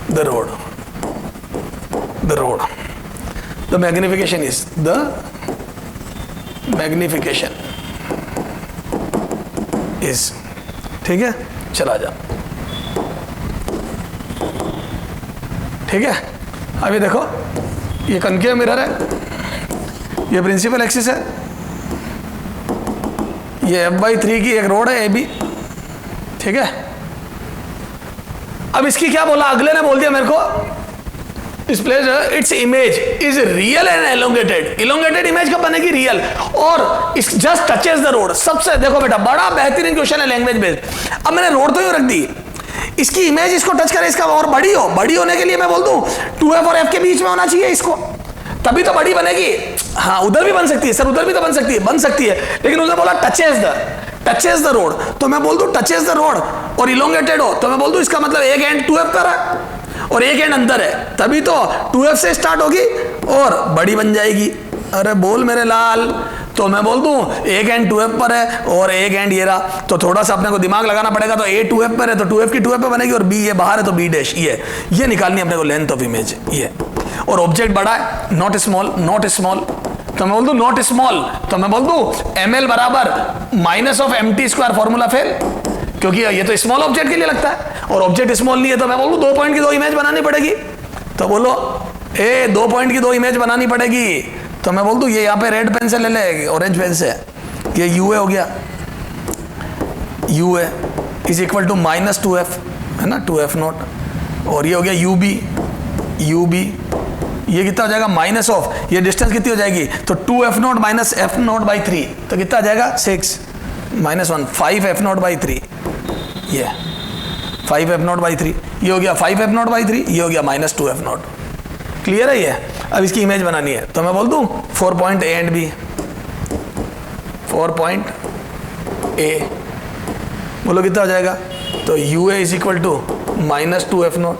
the road. The magnification is ठीक है। चला जा, ठीक है। अभी देखो ये कनकेव मिरर है, ये प्रिंसिपल एक्सिस है, ये f/3 की एक रोड है AB, ठीक है। अब इसकी क्या बोला, अगले ने बोल दिया मेरे को, इस place its image is real and elongated image कब बनेगी, रियल, और इस जस्ट टचेस द रोड। सबसे देखो बेटा बड़ा बेहतरीन क्वेश्चन है लैंग्वेज बेस्ड। अब मैंने रोड तो यूं रख दी, इसकी इमेज इसको टच करे, इसका और बड़ी होने के लिए मैं बोल दूं 2f और f के बीच में होना चाहिए इसको, तभी तो बड़ी बनेगी। हाँ उधर भी बन सकती है सर, उधर भी तो बन सकती है, लेकिन उसने बोला टचेस द रोड, तो मैं बोल दूं टचेस द रोड और इलोंगेटेड हो, तो मैं बोल दूं इसका मतलब एक एंड 2f पर है और एक एंड अंदर है, तभी तो 2f से स्टार्ट होगी और बड़ी बन जाएगी। अरे बोल मेरे लाल, तो मैं बोल दूं एक एंड 2f पर है और एक एंड ये रहा, तो थोड़ा सा अपने को दिमाग लगाना पड़ेगा। तो a 2f पर है तो 2f की 2f पर बनेगी और b ये बाहर है तो b डैश, ये निकालनी अपने को लेंथ ऑफ इमेज, ये। और ऑब्जेक्ट बड़ा है, नॉट स्मॉल, तो मैं बोल दूं नॉट स्मॉल, तो मैं बोल दूं ml बराबर -(mt²) फॉर्मूला फेल, क्योंकि ये तो स्मॉल ऑब्जेक्ट के लिए लगता है और ऑब्जेक्ट स्मॉल नहीं है, तो मैं बोलूं 2 पॉइंट की 2 इमेज बनानी पड़ेगी। तो बोलो 2 पॉइंट की 2 इमेज बनानी पड़ेगी, तो मैं बोल दूं ये यहाँ पे रेड पेन से ले ले, ऑरेंज पेन से, ये UA हो गया, UA is equal to -2f, है ना, 2f0, और ये हो गया UB, ये कितना हो जाएगा माइनस ऑफ, ये डिस्टेंस कितनी हो जाएगी, तो 2f0 माइनस f0/3, तो कितना आ जाएगा 6 -1 5f0/3, ये 5f0/3, ये हो गया 5f0/3, ये हो गया -2f0। क्लियर है ये। अब इसकी इमेज बनानी है, तो मैं बोल दूं 4 point A and B, 4 point A, बोलो कितना हो जाएगा, तो UA is equal to -2f0,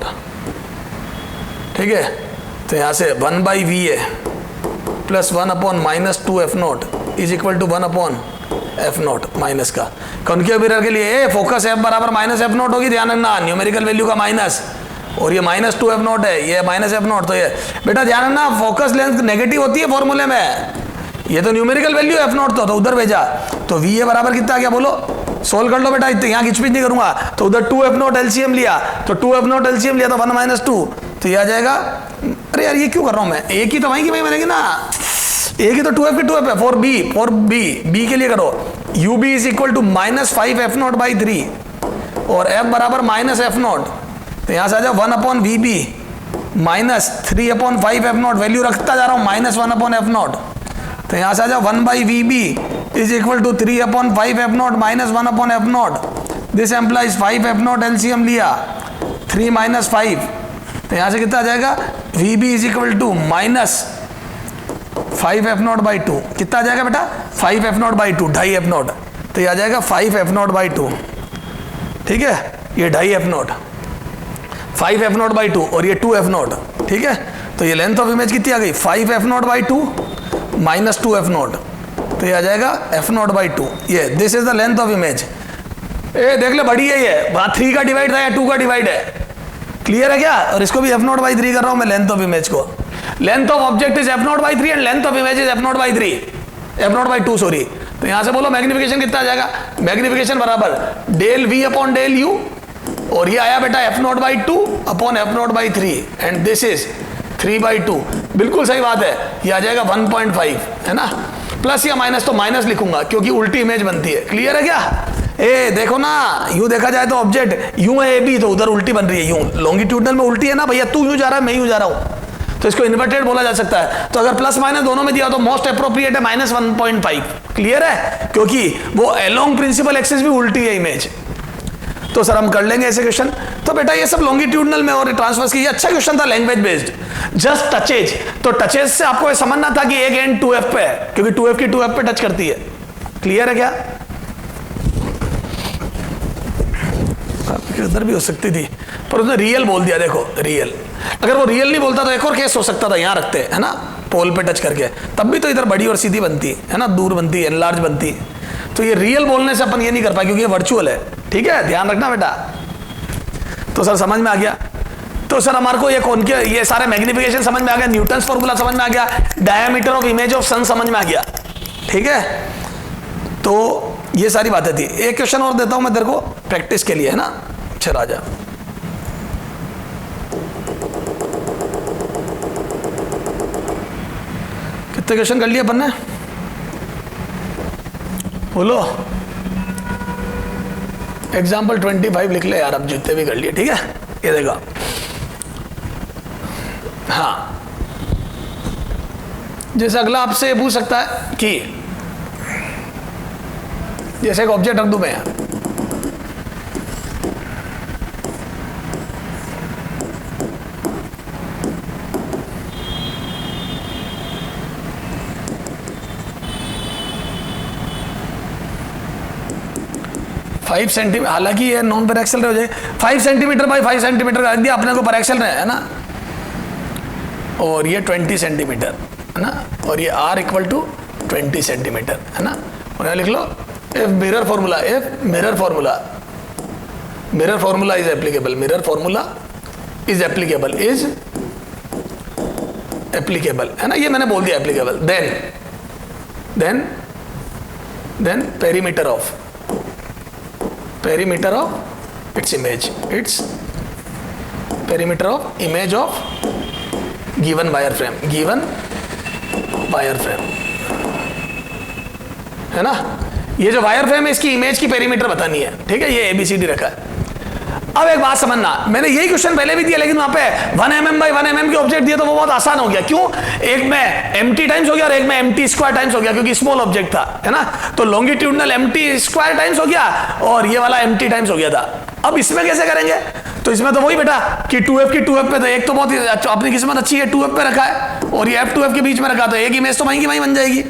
ठीक है। तो यहाँ से 1/VA plus 1/-2f0 is equal to 1/f0 minus का। कॉन्केव मिरर के लिए फोकस f बराबर -f0 होगी, ध्यान रखना, न्यूमेरिकल वैल्यू का माइनस, और ये -2f0 है, ये -f0, तो ये बेटा ध्यान रखना फोकस लेंथ नेगेटिव होती है फॉर्मूले में, ये तो न्यूमेरिकल वैल्यू f0 तो उधर भेजा, तो VA बराबर कितना आ गया, बोलो सोल्व कर लो बेटा, यहाँ खिचपिच नहीं करूंगा, तो उधर 2f0 LCM लिया, तो 2f0 LCM लिया तो 1 - 2, तो ये आ जाएगा, अरे यार ये क्यों कर रहा हूं मैं, एक ही तो वहीं की वहीं बनेगी ना, एक ही तो 2f की 2f है, 4b के लिए करो, UB is equal to -5f0/3 और f बराबर -f0, तो यहां से आ जाओ 1/VB -3/5f0, वैल्यू रखता जा रहा हूं -1/f0, तो यहां से आ जाओ 1/VB is equal to 3/5f0 -1/f0, this implies 5f0 LCM लिया, 3 - 5, तो यहां से कितना आ जाएगा, VB is equal to -5f0/2, कितना आ जाएगा बेटा 5f0/2, 2.5f0, तो ये आ जाएगा 5f0/2, ठीक है, ये 2.5f0, 5f0/2 और ये 2f0, ठीक है। तो ये लेंथ ऑफ इमेज कितनी आ गई 5f0/2 माइनस 2f0, तो ये आ जाएगा f0/2। ये this is the length of image. ए देख ले बड़ी है ये, वहां 3 का डिवाइड था या 2 का डिवाइड है, क्लियर है क्या। और इसको भी f0/3 कर रहा हूं मैं लेंथ ऑफ इमेज को। Length of object is f0/3 and length of image is f0/2 sorry. तो यहां से बोलो मैग्निफिकेशन कितना आ जाएगा, मैग्निफिकेशन बराबर del v upon del u, और ये आया बेटा f0/2 upon f0/3 and this is 3/2। बिल्कुल सही बात है, ये आ जाएगा 1.5, है ना। प्लस या माइनस, तो माइनस लिखूंगा क्योंकि उल्टी इमेज बनती है, क्लियर है क्या। ए देखो ना, यूं देखा जाए तो ऑब्जेक्ट यूं है ए बी, तो उधर उल्टी बन रही है, यूं लॉन्गिट्यूडनल में उल्टी है ना भैया, तू यूं जा रहा है मैं यूं जा रहा हूं, तो इसको इन्वर्टेड बोला जा सकता है। तो अगर प्लस माइनस दोनों में दिया तो मोस्ट अप्रोप्रिएट है -1.5, क्लियर है, क्योंकि वो अलोंग प्रिंसिपल एक्सिस भी उल्टी है इमेज। तो सर हम कर लेंगे ऐसे क्वेश्चन। तो बेटा ये सब लॉन्गिट्यूडनल में और ट्रांसवर्स की, ये अच्छा क्वेश्चन था लैंग्वेज बेस्ड। जस्ट टचेज, तो टचेज से आपको ये समझना था कि एक एंड 2f पे है, क्योंकि 2f की 2f पे टच करती है, क्लियर है क्या। इधर भी हो सकती थी पर उसने रियल बोल दिया, देखो रियल। अगर वो रियल नहीं बोलता तो एक और केस हो सकता था, यहां रखते है ना, पोल पे टच करके, तब भी तो इधर बड़ी और सीधी बनती है ना, दूर बनती है, एनलार्ज बनती है। तो ये रियल बोलने से अपन ये नहीं कर पाए क्योंकि ये वर्चुअल है, ठीक है, ध्यान रखना बेटा। तो सर समझ में आ गया। तो सर हमारे को ये कौन के ये सारे मैग्निफिकेशन समझ में आ गया, न्यूटन्स फॉर्मूला समझ में आ गया, डायमीटर ऑफ इमेज ऑफ सन समझ में आ गया, ठीक है। तो ये सारी बातें थी। एक क्वेश्चन और देता हूं मैं तेरे को प्रैक्टिस के लिए, है ना। अच्छा राजा, कितने क्वेश्चन कर लिए अपन ने, बोलो। एग्जाम्पल 25 लिख ले यार, अब जितने भी कर लिए, ठीक है। ये देखो, हाँ, जैसे अगला आपसे पूछ सकता है कि जैसे एक ऑब्जेक्ट रख दूं मैं, 5 सेंटीमीटर, हालांकि ये नॉन पर एक्सल हो जाए, 5 सेंटीमीटर बाई 5 सेंटीमीटर का रख दिया अपने को, पर एक्सल है ना। और ये 20 सेंटीमीटर है ना, और ये r इक्वल टू 20 सेंटीमीटर है ना। और यहाँ लिख लो if mirror formula, if mirror formula, mirror formula is applicable, mirror formula is applicable, is applicable, है ना। ये मैंने बोल दिया applicable. Then perimeter of, perimeter of its image, its perimeter of image of given wireframe, given wireframe, है ना। ये जो वायरफ्रेम है इसकी इमेज की पेरीमीटर बतानी है, ठीक है। ये ABCD रखा है। अब एक बात समझना, मैंने यही क्वेश्चन पहले भी दिया, लेकिन वहां पे 1 mm बाई 1 mm के ऑब्जेक्ट दिए तो वो बहुत आसान हो गया। क्यों, एक में mt टाइम्स हो गया और एक में mt स्क्वायर टाइम्स हो गया, क्योंकि स्मॉल ऑब्जेक्ट था, है ना। तो लॉन्गिट्यूडनल mt स्क्वायर टाइम्स हो गया और ये वाला mt टाइम्स हो गया था। अब इसमें कैसे करेंगे, तो इसमें तो वही बेटा कि 2f की 2f पे, तो एक तो बहुत अपनी किस्मत अच्छी है 2f पे रखा है और ये f2f के बीच में रखा, तो एक इमेज तो वहीं की वहीं बन जाएगी।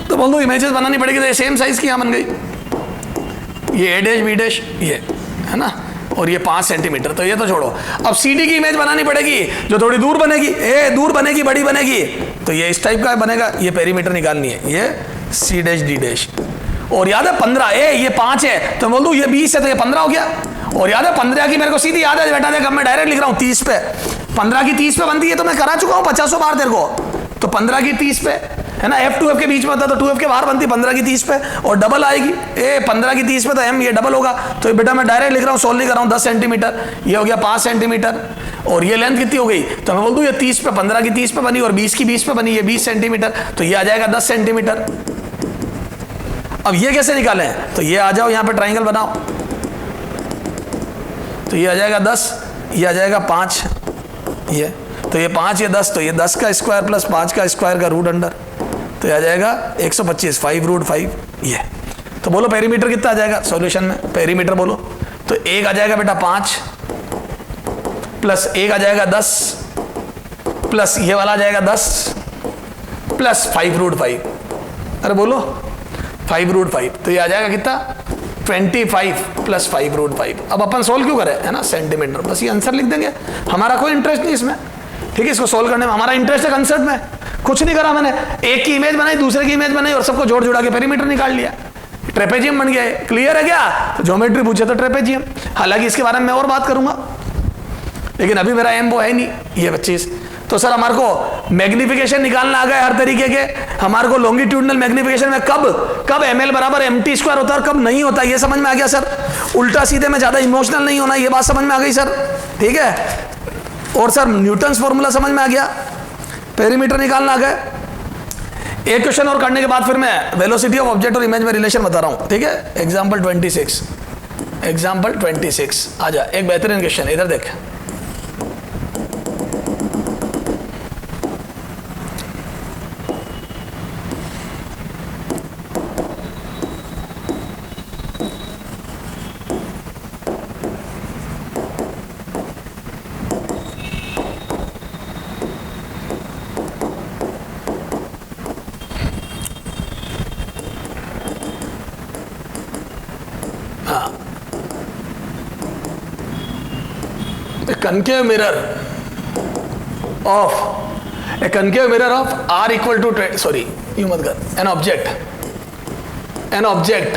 तो बोल दो इमेजेस बनानी पड़ेगी, तो ये सेम साइज की यहां बन गई, ये a' b', ये है ना, और ये 5 सेंटीमीटर। तो ये तो छोड़ो, अब CD की इमेज बनानी पड़ेगी जो थोड़ी दूर बनेगी, दूर बनेगी, बड़ी बनेगी, तो ये इस टाइप का बनेगा। ये पेरीमीटर निकालनी है, ये C', D'। और याद है 15, ये 5 है तो बोल दूं ये 20 है तो ये 15 हो गया। और याद है 15 की मेरे को सीधी याद है बेटा, देख अब मैं डायरेक्ट लिख रहा हूँ 30 पे, 15 की 30 पे बनती है, तो मैं करा चुका हूँ 50 बार तेरे को। तो 15 की 30 पे, है ना, F2F के बीच में होता तो 2F के बाहर बनती 15 की 30 पे, और डबल आएगी 15 की 30 पे, तो M ये डबल होगा। तो बेटा मैं डायरेक्ट लिख रहा हूँ, सोल्व नहीं कर रहा हूँ। 10 सेंटीमीटर, ये हो गया 5 सेंटीमीटर, और ये लेंथ कितनी हो गई, तो मैं बोल दूँ ये 30 पे, 15 की 30 पे बनी और 20 की 20 पे बनी, ये 20 सेंटीमीटर, तो ये आ जाएगा 10 सेंटीमीटर। अब ये कैसे निकालें, तो ये आ जाओ यहाँ पे ट्राइंगल बनाओ, तो ये आ जाएगा 10, ये आ जाएगा 5, ये तो ये 5, ये 10, तो ये 10 का स्क्वायर प्लस 5 का स्क्वायर का रूट अंडर, तो ये आ जाएगा 125, 5√5। ये तो बोलो पेरीमीटर कितना आ जाएगा सॉल्यूशन में, पेरीमीटर बोलो। तो एक आ जाएगा बेटा 5 प्लस एक आ जाएगा 10 प्लस ये वाला आ जाएगा 10 प्लस 5√5। अरे बोलो 5√5, तो ये आ जाएगा कितना 25 + 5√5। अब अपन सोल्व क्यों करें, है ना, सेंटीमीटर, बस ये आंसर लिख देंगे, हमारा कोई इंटरेस्ट नहीं इसमें, ठीक है। इसको सोल्व करने में हमारा इंटरेस्ट है कंसेप्ट में, कुछ नहीं करा मैंने, एक की इमेज बनाई, दूसरे की इमेज बनाई और सबको जोड़ जुड़ा के पेरीमीटर निकाल लिया, ट्रेपेजियम बन गया है। क्लियर है क्या? तो ज्योमेट्री पूछे तो ट्रेपेजियम, हालांकि इसके बारे में मैं और बात करूंगा, लेकिन अभी मेरा एम वो है नहीं, ये 25। तो सर हमारे को मैग्निफिकेशन निकालना आ गया हर तरीके के, हमारे को लॉन्गिट्यूडनल मैग्निफिकेशन में कब ml बराबर mt² होता है और कब नहीं होता, ये समझ में आ गया सर। उल्टा सीधे में ज्यादा इमोशनल नहीं होना, ये बात समझ में आ गई सर, ठीक है। और सर न्यूटन्स फॉर्मूला समझ में आ गया, पेरीमीटर निकालना आ गया। एक क्वेश्चन और करने के बाद फिर मैं वेलोसिटी ऑफ ऑब्जेक्ट और इमेज में रिलेशन बता रहा हूं, ठीक है। एग्जाम्पल 26, एग्जाम्पल 26 आ जा, एक बेहतरीन क्वेश्चन, इधर देख। Concave mirror of r equal to, sorry you मत कर, an object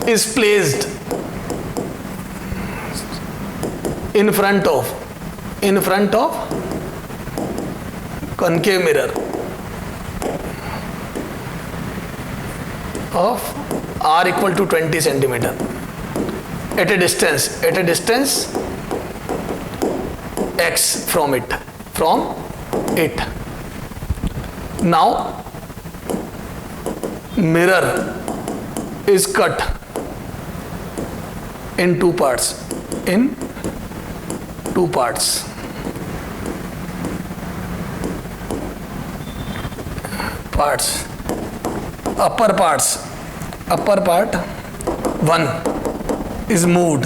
is placed in front of concave mirror of r equal to 20 centimeter at a distance x from it. Now mirror is cut in two parts, upper part 1 is moved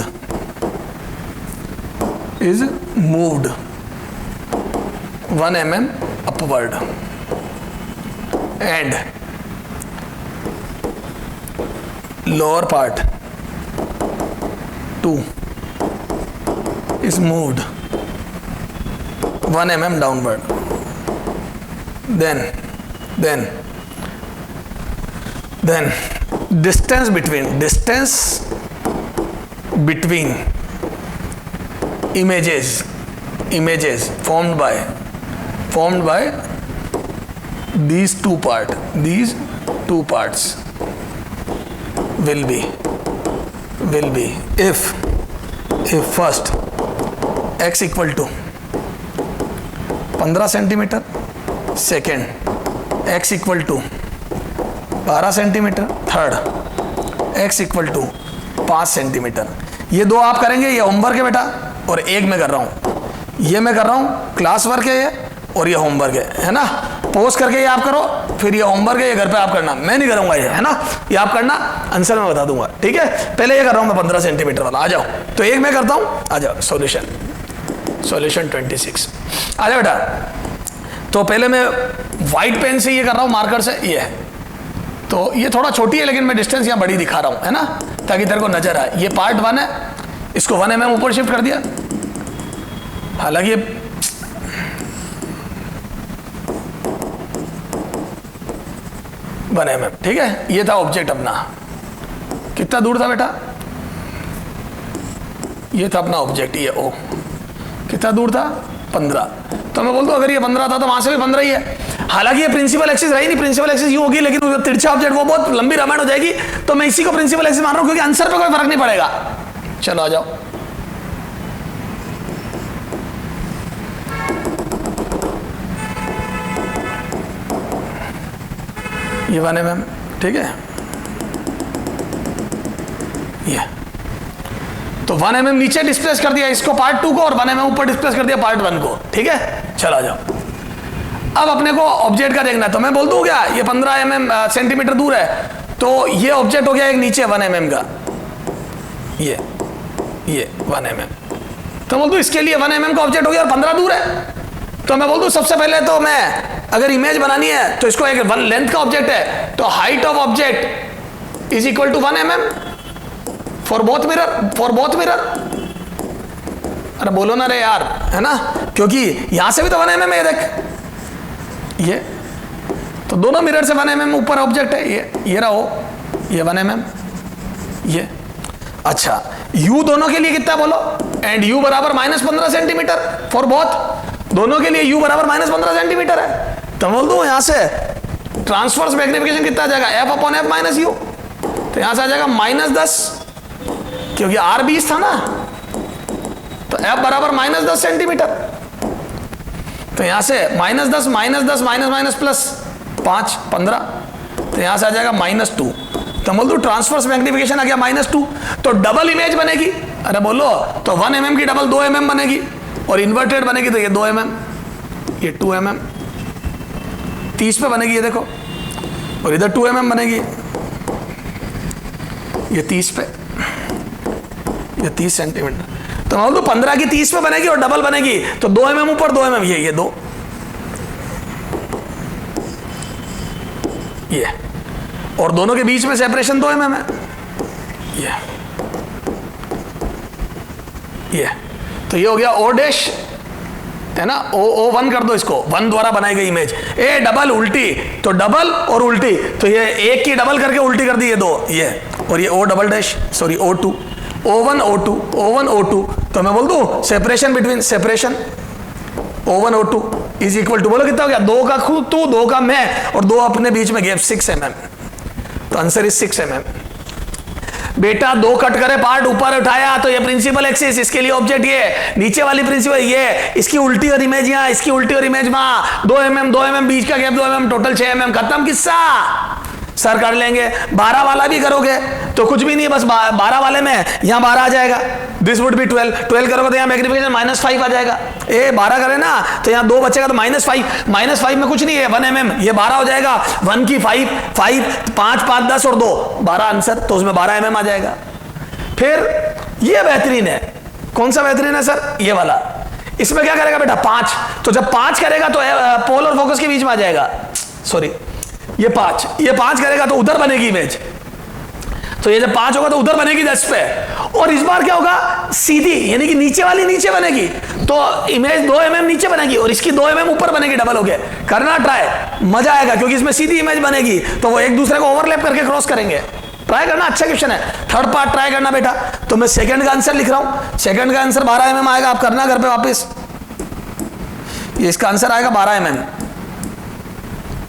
1 mm upward, and lower part 2 is moved 1 mm downward. Then distance between images formed by these two parts will be if first x equal to 15 centimetre, second x equal to 12 centimetre, third x equal to 5 centimetre. ये दो आप करेंगे, ये homework है बेटा, और एक मैं कर रहा हूं, ये मैं कर रहा हूं क्लास वर्क है ये, और ये होमवर्क है ना। पोस्ट करके ये आप करो, फिर ये होमवर्क है, ये घर पे आप करना, मैं नहीं करूंगा ये, है ना। ये आप करना, आंसर मैं बता दूंगा, ठीक है। पहले ये कर रहा हूं मैं 15 सेंटीमीटर वाला, आ जाओ। तो एक मैं करता हूं, आ जाओ। सॉल्यूशन 26 आ जाओ बेटा। तो पहले मैं व्हाइट पेन से ये कर रहा हूं, मार्कर से, ये है। तो ये थोड़ा छोटी है, लेकिन मैं डिस्टेंस यहाँ बड़ी दिखा रहा हूं, है ना, ताकि तेरे को नजर आए। ये पार्ट 1 है, इसको 1 mm ऊपर शिफ्ट कर दिया, हालांकि ये बने में, ठीक है। ये था ऑब्जेक्ट अपना, कितना दूर था बेटा, ये था अपना ऑब्जेक्ट, ये ओ कितना दूर था 15। तो मैं बोलता हूं अगर ये 15 था तो वहां से भी 15 ही है। हालांकि ये प्रिंसिपल एक्सिस रही नहीं, प्रिंसिपल एक्सिस यूं होगी, लेकिन तिरछा ऑब्जेक्ट वो बहुत लंबी रामायण हो जाएगी, तो मैं इसी को प्रिंसिपल एक्सिस मान रहा हूं, क्योंकि आंसर पे कोई फर्क नहीं पड़ेगा। चलो आ जाओ। ये 1 mm, ठीक है। ये तो 1 mm नीचे डिस्प्लेस कर दिया इसको, पार्ट 2 को, और 1 mm ऊपर डिस्प्लेस कर दिया पार्ट 1 को, ठीक है। चला जाओ। अब अपने को ऑब्जेक्ट का देखना है, तो मैं बोल दूं क्या, ये 15 mm सेंटीमीटर दूर है, तो ये ऑब्जेक्ट हो गया एक नीचे 1 mm का, ये 1 mm। तो बोल दूं इसके लिए 1 mm का ऑब्जेक्ट हो गया और 15 दूर है। तो मैं बोल दूं सबसे पहले तो मैं अगर इमेज बनानी है तो इसको एक लेंथ का ऑब्जेक्ट है, तो height of object is equal to 1 mm for both mirror. अरे बोलो ना रे यार, है ना, क्योंकि यहां से भी तो 1 mm है, देख ये तो दोनों मिरर से 1 mm ऊपर ऑब्जेक्ट है, ये रहा हो, ये 1 mm ये। अच्छा u दोनों के लिए कितना बोलो, एंड u बराबर -15 सेंटीमीटर फॉर बोथ, दोनों के लिए u बराबर -15 सेंटीमीटर है। तो बोल दो यहां से ट्रांसवर्स मैग्निफिकेशन कितना आ जाएगा, f upon f minus u, तो यहां से आ जाएगा -10, क्योंकि r 20 था ना, तो f बराबर -10 सेंटीमीटर। तो यहां से -10 माइनस माइनस प्लस 5 15, तो यहां से आ जाएगा -2। तो बोल दो ट्रांसवर्स मैग्निफिकेशन आ गया -2, तो डबल इमेज बनेगी। अरे बोलो तो 1 mm की डबल 2 mm बनेगी, और इन्वर्टेड बनेगी तो ये 2 mm, ये 2 mm 30 पे बनेगी, ये देखो, और इधर 2 mm बनेगी, ये 30 पे, ये 30 सेंटीमीटर। तो बोल दो 15 की 30 पे बनेगी और डबल बनेगी, तो 2 mm ऊपर 2 mm, ये 2, ये, और दोनों के बीच में सेपरेशन 2 mm है, ये तो ये हो गया ओ डैश, है ना, ओ 1 कर दो इसको, 1 द्वारा बनाई गई इमेज। ए डबल उल्टी, तो डबल और उल्टी, तो ये एक की डबल करके उल्टी कर दी, ये 2, ये, और ये O double dash, sorry O2, O1 O2, O1 O2, तो मैं बोल दूं separation between, separation O1 O2 is equal to, बोलो कितना हो गया, 2 का खुद तू, 2 का मैं, और 2 अपने बीच में गैप 6 mm, तो आंसर इज 6 mm। बेटा 2 कट करे पार्ट ऊपर उठाया, तो ये प्रिंसिपल एक्सिस, इसके लिए ऑब्जेक्ट ये, नीचे वाली प्रिंसिपल ये, इसकी उल्टी और इमेज यहाँ, इसकी उल्टी और इमेज वहां, 2 mm बीच का गैप 2 mm, टोटल 6 mm, खत्म किस्सा। सर कर लेंगे। 12 वाला भी करोगे तो कुछ भी नहीं, बस 12 वाले में यहाँ 12 आ जाएगा, दिस वुड बी 12, 12 करोगे तो यहाँ मैग्निफिकेशन -5 आ जाएगा। ए 12 करे ना तो यहाँ 2 बचेगा तो -5 में कुछ नहीं है, 1 mm, ये 12 हो जाएगा, 1 की 5 5 5 10 और 2 12 आंसर, तो उसमें 12 mm आ जाएगा। फिर ये बेहतरीन है, कौन सा बेहतरीन है सर, ये वाला, इसमें क्या करेगा बेटा 5, तो जब 5 करेगा तो पोल और फोकस के बीच में आ जाएगा, सॉरी ये 5 करेगा तो उधर बनेगी इमेज, तो ये जब 5 होगा तो उधर बनेगी 10 पे, और इस बार क्या होगा सीधी, यानी कि नीचे वाली नीचे बनेगी, तो इमेज 2 mm नीचे बनेगी और इसकी 2 mm ऊपर बनेगी, डबल हो गया। करना ट्राई, मजा आएगा, क्योंकि इसमें सीधी इमेज बनेगी तो वो एक दूसरे को ओवरलैप करके क्रॉस करेंगे। ट्राई करना, अच्छा क्वेश्चन है, थर्ड पार्ट ट्राई करना बेटा। तो मैं सेकंड का आंसर लिख रहा हूं, सेकंड का आंसर 12 mm आएगा, आप करना घर पे वापस, ये इसका आंसर आएगा 12 mm।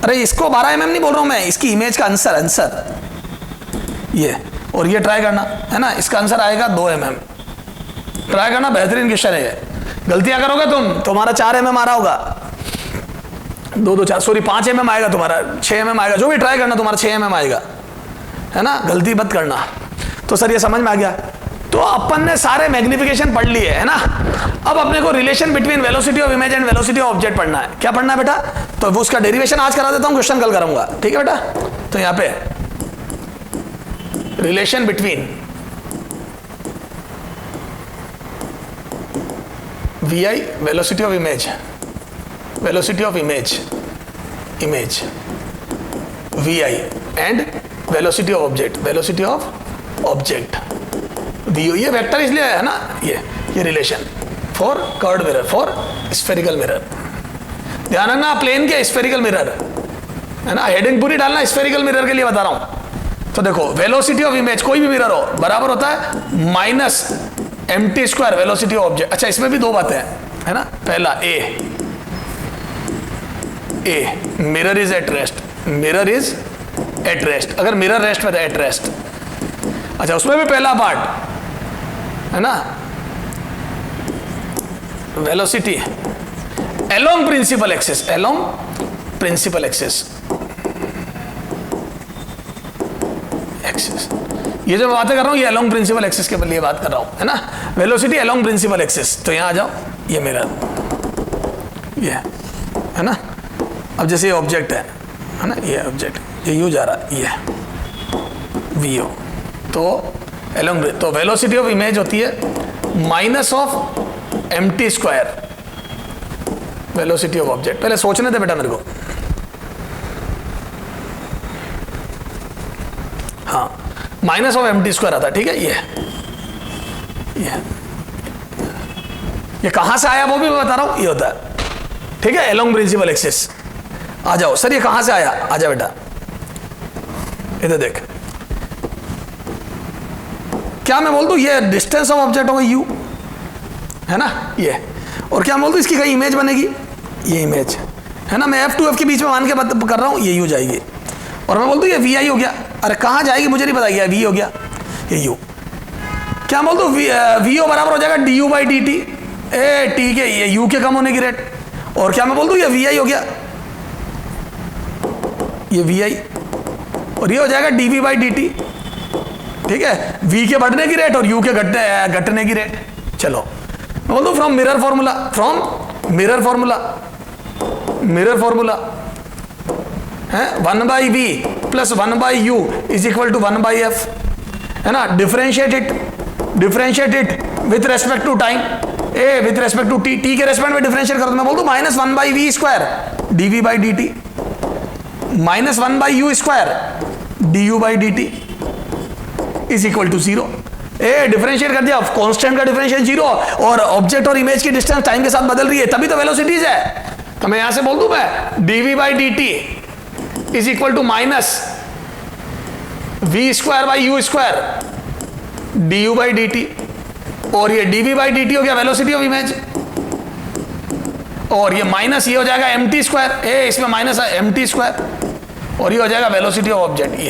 अरे इसको 12 mm नहीं बोल रहा हूं मैं, इसकी इमेज का आंसर ये, और ये ट्राई करना है ना, इसका आंसर आएगा 2 mm। ट्राई करना, बेहतरीन क्वेश्चन है ये। गलतियां करोगे तुम्हारा 4 mm आ रहा होगा, 2 4 सॉरी 5 mm आएगा तुम्हारा, 6 mm आएगा, जो भी ट्राई करना तुम्हारा 6 mm आएगा, है ना, गलती मत करना। तो सर ये समझ में आ गया। तो अपन ने सारे मैग्निफिकेशन पढ़ लिए है ना, अब अपने को relation between velocity of image and velocity of object पढ़ना है। क्या पढ़ना है बेटा, तो वो उसका डेरिवेशन आज करा देता हूं, क्वेश्चन कल करूंगा, ठीक है बेटा। तो यहां पे relation between vi velocity of image, velocity of image vi and velocity of object, velocity of object vo, ये वेक्टर इसलिए है ना, ये relation for curved mirror, for spherical mirror. ध्यान रखना, प्लेन के स्फेरिकल मिरर है ना, हेडिंग पूरी डालना, स्फेरिकल मिरर के लिए बता रहा हूं। तो देखो वेलोसिटी ऑफ इमेज कोई भी मिरर हो बराबर होता है -mt² वेलोसिटी ऑफ ऑब्जेक्ट। अच्छा इसमें भी 2 बातें है ना, पहला A mirror is at rest, mirror is at rest, अगर मिरर रेस्ट पे एट रेस्ट। अच्छा उसमें भी पहला पार्ट है ना, velocity along principal axis, along principal axis, ये जो बातें कर रहा हूं ये अलोंग प्रिंसिपल एक्सिस के लिए बात कर रहा हूं, है ना, वेलोसिटी अलोंग प्रिंसिपल एक्सिस। तो यहां आ जाओ, ये मिरर ये है ना, अब जैसे ये ऑब्जेक्ट है ना, ये ऑब्जेक्ट ये यूं जा रहा है, ये vo, तो अलोंग, तो वेलोसिटी ऑफ इमेज होती है -mt², वेलोसिटी ऑफ ऑब्जेक्ट। पहले सोचने दे बेटा मेरे को, हाँ minus of M T square आता है, ठीक है। ये कहां से आया वो भी मैं बता रहा हूं, ये होता है, ठीक है, एलोंग प्रिंसिपल एक्सिस। आ जाओ सर, ये कहां से आया, आ जा बेटा, इधर देख, क्या मैं बोल दूं ये डिस्टेंस ऑफ ऑब्जेक्ट होगा u, है ना ये, और क्या बोल दूं इसकी कहीं इमेज बनेगी, ये इमेज है ना, मैं f टू f के बीच में मान के कर रहा हूं, ये u जाएगी, और मैं बोल दूं ये vi हो गया, अरे कहां जाएगी मुझे नहीं पता, गया v हो गया, ये u, क्या बोल दूं vo बराबर हो जाएगा du बाई dt, ए ठीक है, ये u के कम होने की रेट, और क्या मैं बोल दूं ये vi हो गया, ये vi, और ये हो जाएगा dv बाई dt, ठीक है, v के बढ़ने की रेट और u के घटने की रेट। चलो मैं बोल दूं from mirror formula, mirror formula है 1 by we plus 1 by you is equal to 1 by f, है ना, differentiate it with respect to time, ए with respect to t, t के रेस्पेक्ट में डिफरेंशिएट कर दो, मैं बोल दूं minus 1 by we square d v by d t minus 1 by you square D u by d t is equal to 0। A differentiate कर दिया, कांस्टेंट का डिफरेंशिएट 0 और ऑब्जेक्ट और इमेज की डिस्टेंस टाइम के साथ बदल रही है, तभी तो वेलोसिटीज है। तो मैं यहां से बोल दूं मैं d v by d t is equal to minus we square by you square D u by d t, और ये डीवी बाई डी टी हो गया वेलोसिटी ऑफ इमेज, और ये माइनस ये हो जाएगा एम टी स्क्वायर, ए इसमें माइनस है एम टी स्क्वायर, और ये हो जाएगा वेलोसिटी ऑफ ऑब्जेक्ट,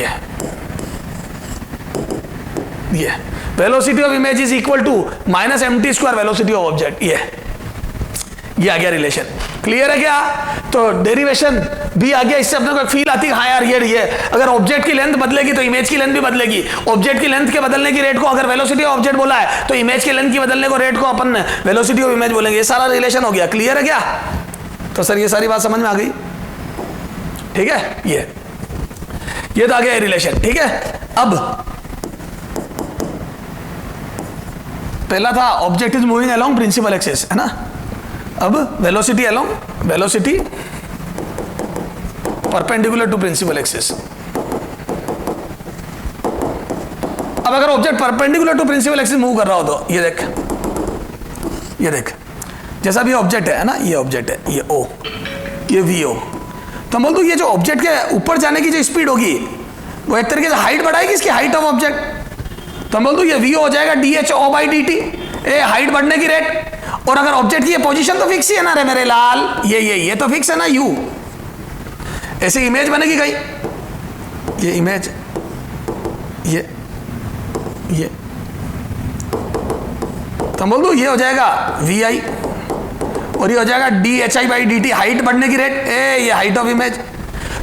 ये velocity of image is equal to minus M T square velocity of object, ये आ गया रिलेशन। क्लियर है क्या? तो डेरिवेशन भी आ गया, इससे अपने को फील आती है हाँ यार ये अगर ऑब्जेक्ट की लेंथ बदलेगी तो इमेज की लेंथ भी बदलेगी, ऑब्जेक्ट की लेंथ के बदलने की रेट को अगर वेलोसिटी ऑफ ऑब्जेक्ट बोला है तो इमेज की लेंथ की बदलने को रेट को अपन वेलोसिटी ऑफ इमेज बोलेंगे, ये सारा रिलेशन हो गया। क्लियर है क्या? तो सर ये सारी बात समझ में आ गई, ठीक है, ये तो आ गया रिलेशन, ठीक है। अब पहला था object is moving along principal axis, है ना, अब velocity along, velocity perpendicular to principal axis. अब अगर object perpendicular to principal axis move कर रहा हो तो ये देख जैसा भी ऑब्जेक्ट है ना, ये ऑब्जेक्ट है, ये ओ, ये वी ओ, तो बोल दूं ये जो ऑब्जेक्ट के ऊपर जाने की जो स्पीड होगी वो एक तरीके से हाइट बढ़ाएगी इसकी, हाइट ऑफ ऑब्जेक्ट, तो बोल दूं ये वी हो जाएगा d h o by d t, ए हाइट बढ़ने की रेट, और अगर ऑब्जेक्ट की ये पोजीशन तो फिक्स ही है ना रे मेरे लाल, ये तो फिक्स है ना यू, ऐसी इमेज बनेगी कहीं, ये इमेज ये तो बोल दूं ये हो जाएगा वी आई और ये हो जाएगा d h i by d T, height बढ़ने की रेट, ए ये हाइट ऑफ इमेज,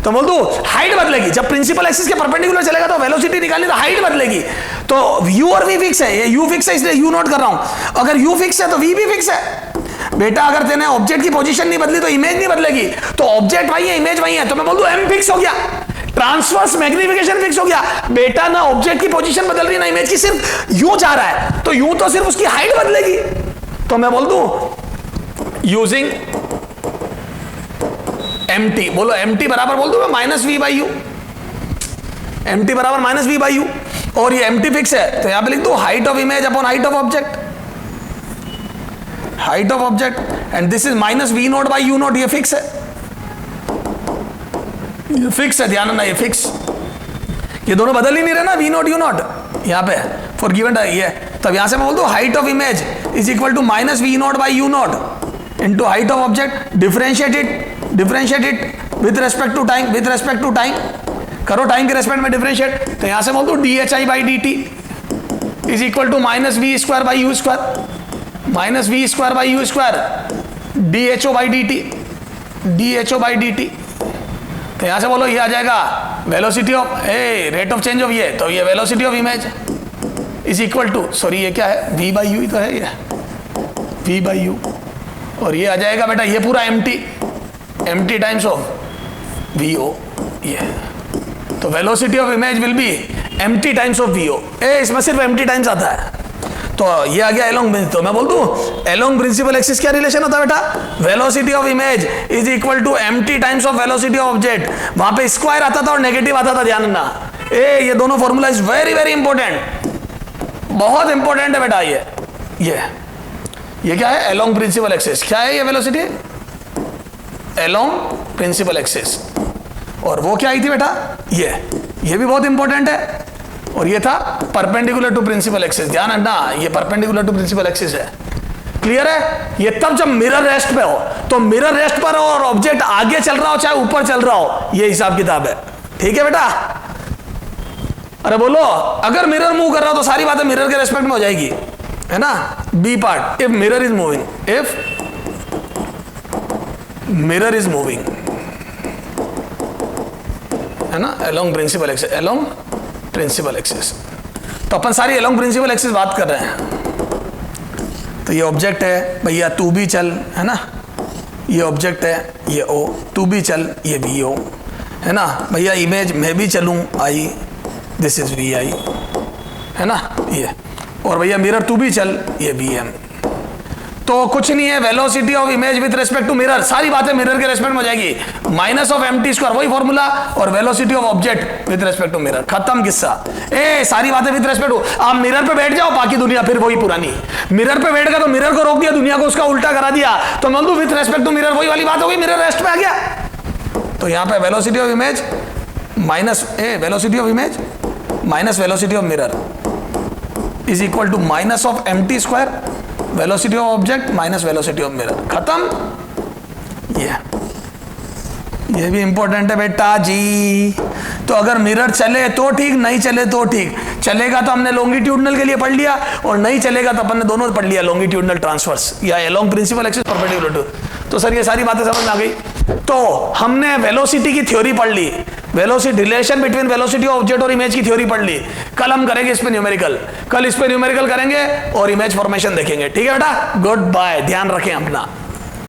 तो बोल दो हाइट बदलेगी जब प्रिंसिपल एक्सिस के परपेंडिकुलर चलेगा तो वेलोसिटी निकालनी तो हाइट बदलेगी, तो u और v फिक्स है, ये u फिक्स है इसलिए u नोट कर रहा हूं, अगर u फिक्स है तो v भी फिक्स है बेटा, अगर तेने ऑब्जेक्ट की पोजीशन नहीं बदली तो इमेज नहीं बदलेगी, तो ऑब्जेक्ट वही है इमेज वही है, तो मैं बोल दूं m फिक्स हो गया, ट्रांसवर्स मैग्निफिकेशन फिक्स हो गया बेटा, ना ऑब्जेक्ट की पोजीशन बदल रही ना इमेज की, सिर्फ u जा रहा है, तो u तो सिर्फ उसकी हाइट बदलेगी, तो मैं बोल दूं यूजिंग mt, बोलो mt बराबर बोल दूं मैं minus v by u, mt बराबर माइनस वी बाई यू, और ये mt फिक्स है तो यहां पे लिख दो height of image upon height of object, height of object, and this is minus v naught by u naught, ये फिक्स है, ये फिक्स है, ध्यान रखना ये फिक्स, ये दोनों बदल ही नहीं रहे ना, वी नोट यू नोट यहां पे फॉर गिवन ये, तब यहां से मैं बोल दूं height of image is equal to minus v naught by u naught into height of object, differentiate it with respect to time, करो टाइम के रेस्पेक्ट में डिफरेंशिएट, तो यहां से बोल दो d h i by d t is equal to minus we square by you square, minus we square by you square d h o by d t, तो यहां से बोलो ये आ जाएगा velocity of rate of change of ये, तो ये velocity of image is equal to, sorry ये क्या है v बाई यू ही तो है, ये v बाई यू, और ये आ जाएगा बेटा ये पूरा M T times of v o, ये तो velocity of image will be M T times of v o, इसमें सिर्फ एम टी टाइम्स आता है, तो ये आ गया एलोंग, तो मैं बोल दूं एलोंग प्रिंसिपल एक्सिस क्या रिलेशन होता है बेटा, velocity of image is equal to M T times of velocity of object, वहां पे स्क्वायर आता था और नेगेटिव आता था, ध्यान रखना, ये दोनों formula is very very important, बहुत इंपॉर्टेंट है बेटा। ये क्या है? Along principal axis. क्या है ये वेलोसिटी? Along principal axis. और वो क्या आई थी बेटा? ये भी बहुत इंपॉर्टेंट है। और ये था परपेंडिकुलर टू प्रिंसिपल एक्सिस। ध्यान रखना, ये परपेंडिकुलर टू प्रिंसिपल एक्सिस है। क्लियर है? ये तब जब मिरर रेस्ट पे हो, तो मिरर रेस्ट पर हो और ऑब्जेक्ट आगे चल रहा हो चाहे ऊपर चल रहा हो, ये हिसाब किताब है। ठीक है बेटा? अरे बोलो, अगर मिरर मूव कर रहा हो तो सारी बातें मिरर के रेस्पेक्ट में हो जाएगी, है ना? B part, if mirror is moving, if mirror is moving, है ना, along principal axis, along principal axis. तो अपन सारी अलोंग प्रिंसिपल एक्सिस बात कर रहे हैं। तो ये ऑब्जेक्ट है भैया, तू भी चल, है ना? ये ऑब्जेक्ट है, ये ओ, तू भी चल, ये भी ओ, है ना भैया? इमेज मैं भी चलूं, आई, दिस इज वी आई, है ना? ये, और भैया मिरर तू भी चल, ये वी एम। तो कुछ नहीं है, velocity of image with respect to mirror, सारी बातें मिरर के रेस्पेक्ट में हो जाएगी। Minus of M T square, वही फॉर्मूला, और velocity of object with respect to mirror, खत्म किस्सा। सारी बातें विद रिस्पेक्ट टू, आप मिरर पे बैठ जाओ, बाकी दुनिया फिर वही पुरानी। मिरर पे बैठ गया तो मिरर को रोक दिया, दुनिया को उसका उल्टा करा दिया, तो मैं विद रिस्पेक्ट टू मिरर, वही वाली बात हो गई, मिरर रेस्ट पे आ गया। तो यहां पे velocity of image minus velocity of image minus velocity of mirror is equal to minus of M T square, velocity of object minus velocity of mirror, खत्म। ये भी इंपॉर्टेंट है बेटा जी। तो अगर मिरर चले तो ठीक, नहीं चले तो ठीक। चलेगा तो हमने लॉन्गिट्यूडनल के लिए पढ़ लिया, और नहीं चलेगा तो अपन ने दोनों पढ़ लिया, लॉन्गिट्यूडनल ट्रांसवर्स या along principal axis perpendicular to. तो सर ये सारी बातें समझ में आ गई। तो हमने वेलोसिटी की थ्योरी पढ़ ली, velocity, relation between velocity of object और इमेज की थ्योरी पढ़ ली। कल हम करेंगे इस पे न्यूमेरिकल, कल इस पे न्यूमेरिकल करेंगे और इमेज फॉर्मेशन देखेंगे। ठीक है बेटा? गुड बाय, ध्यान रखें अपना।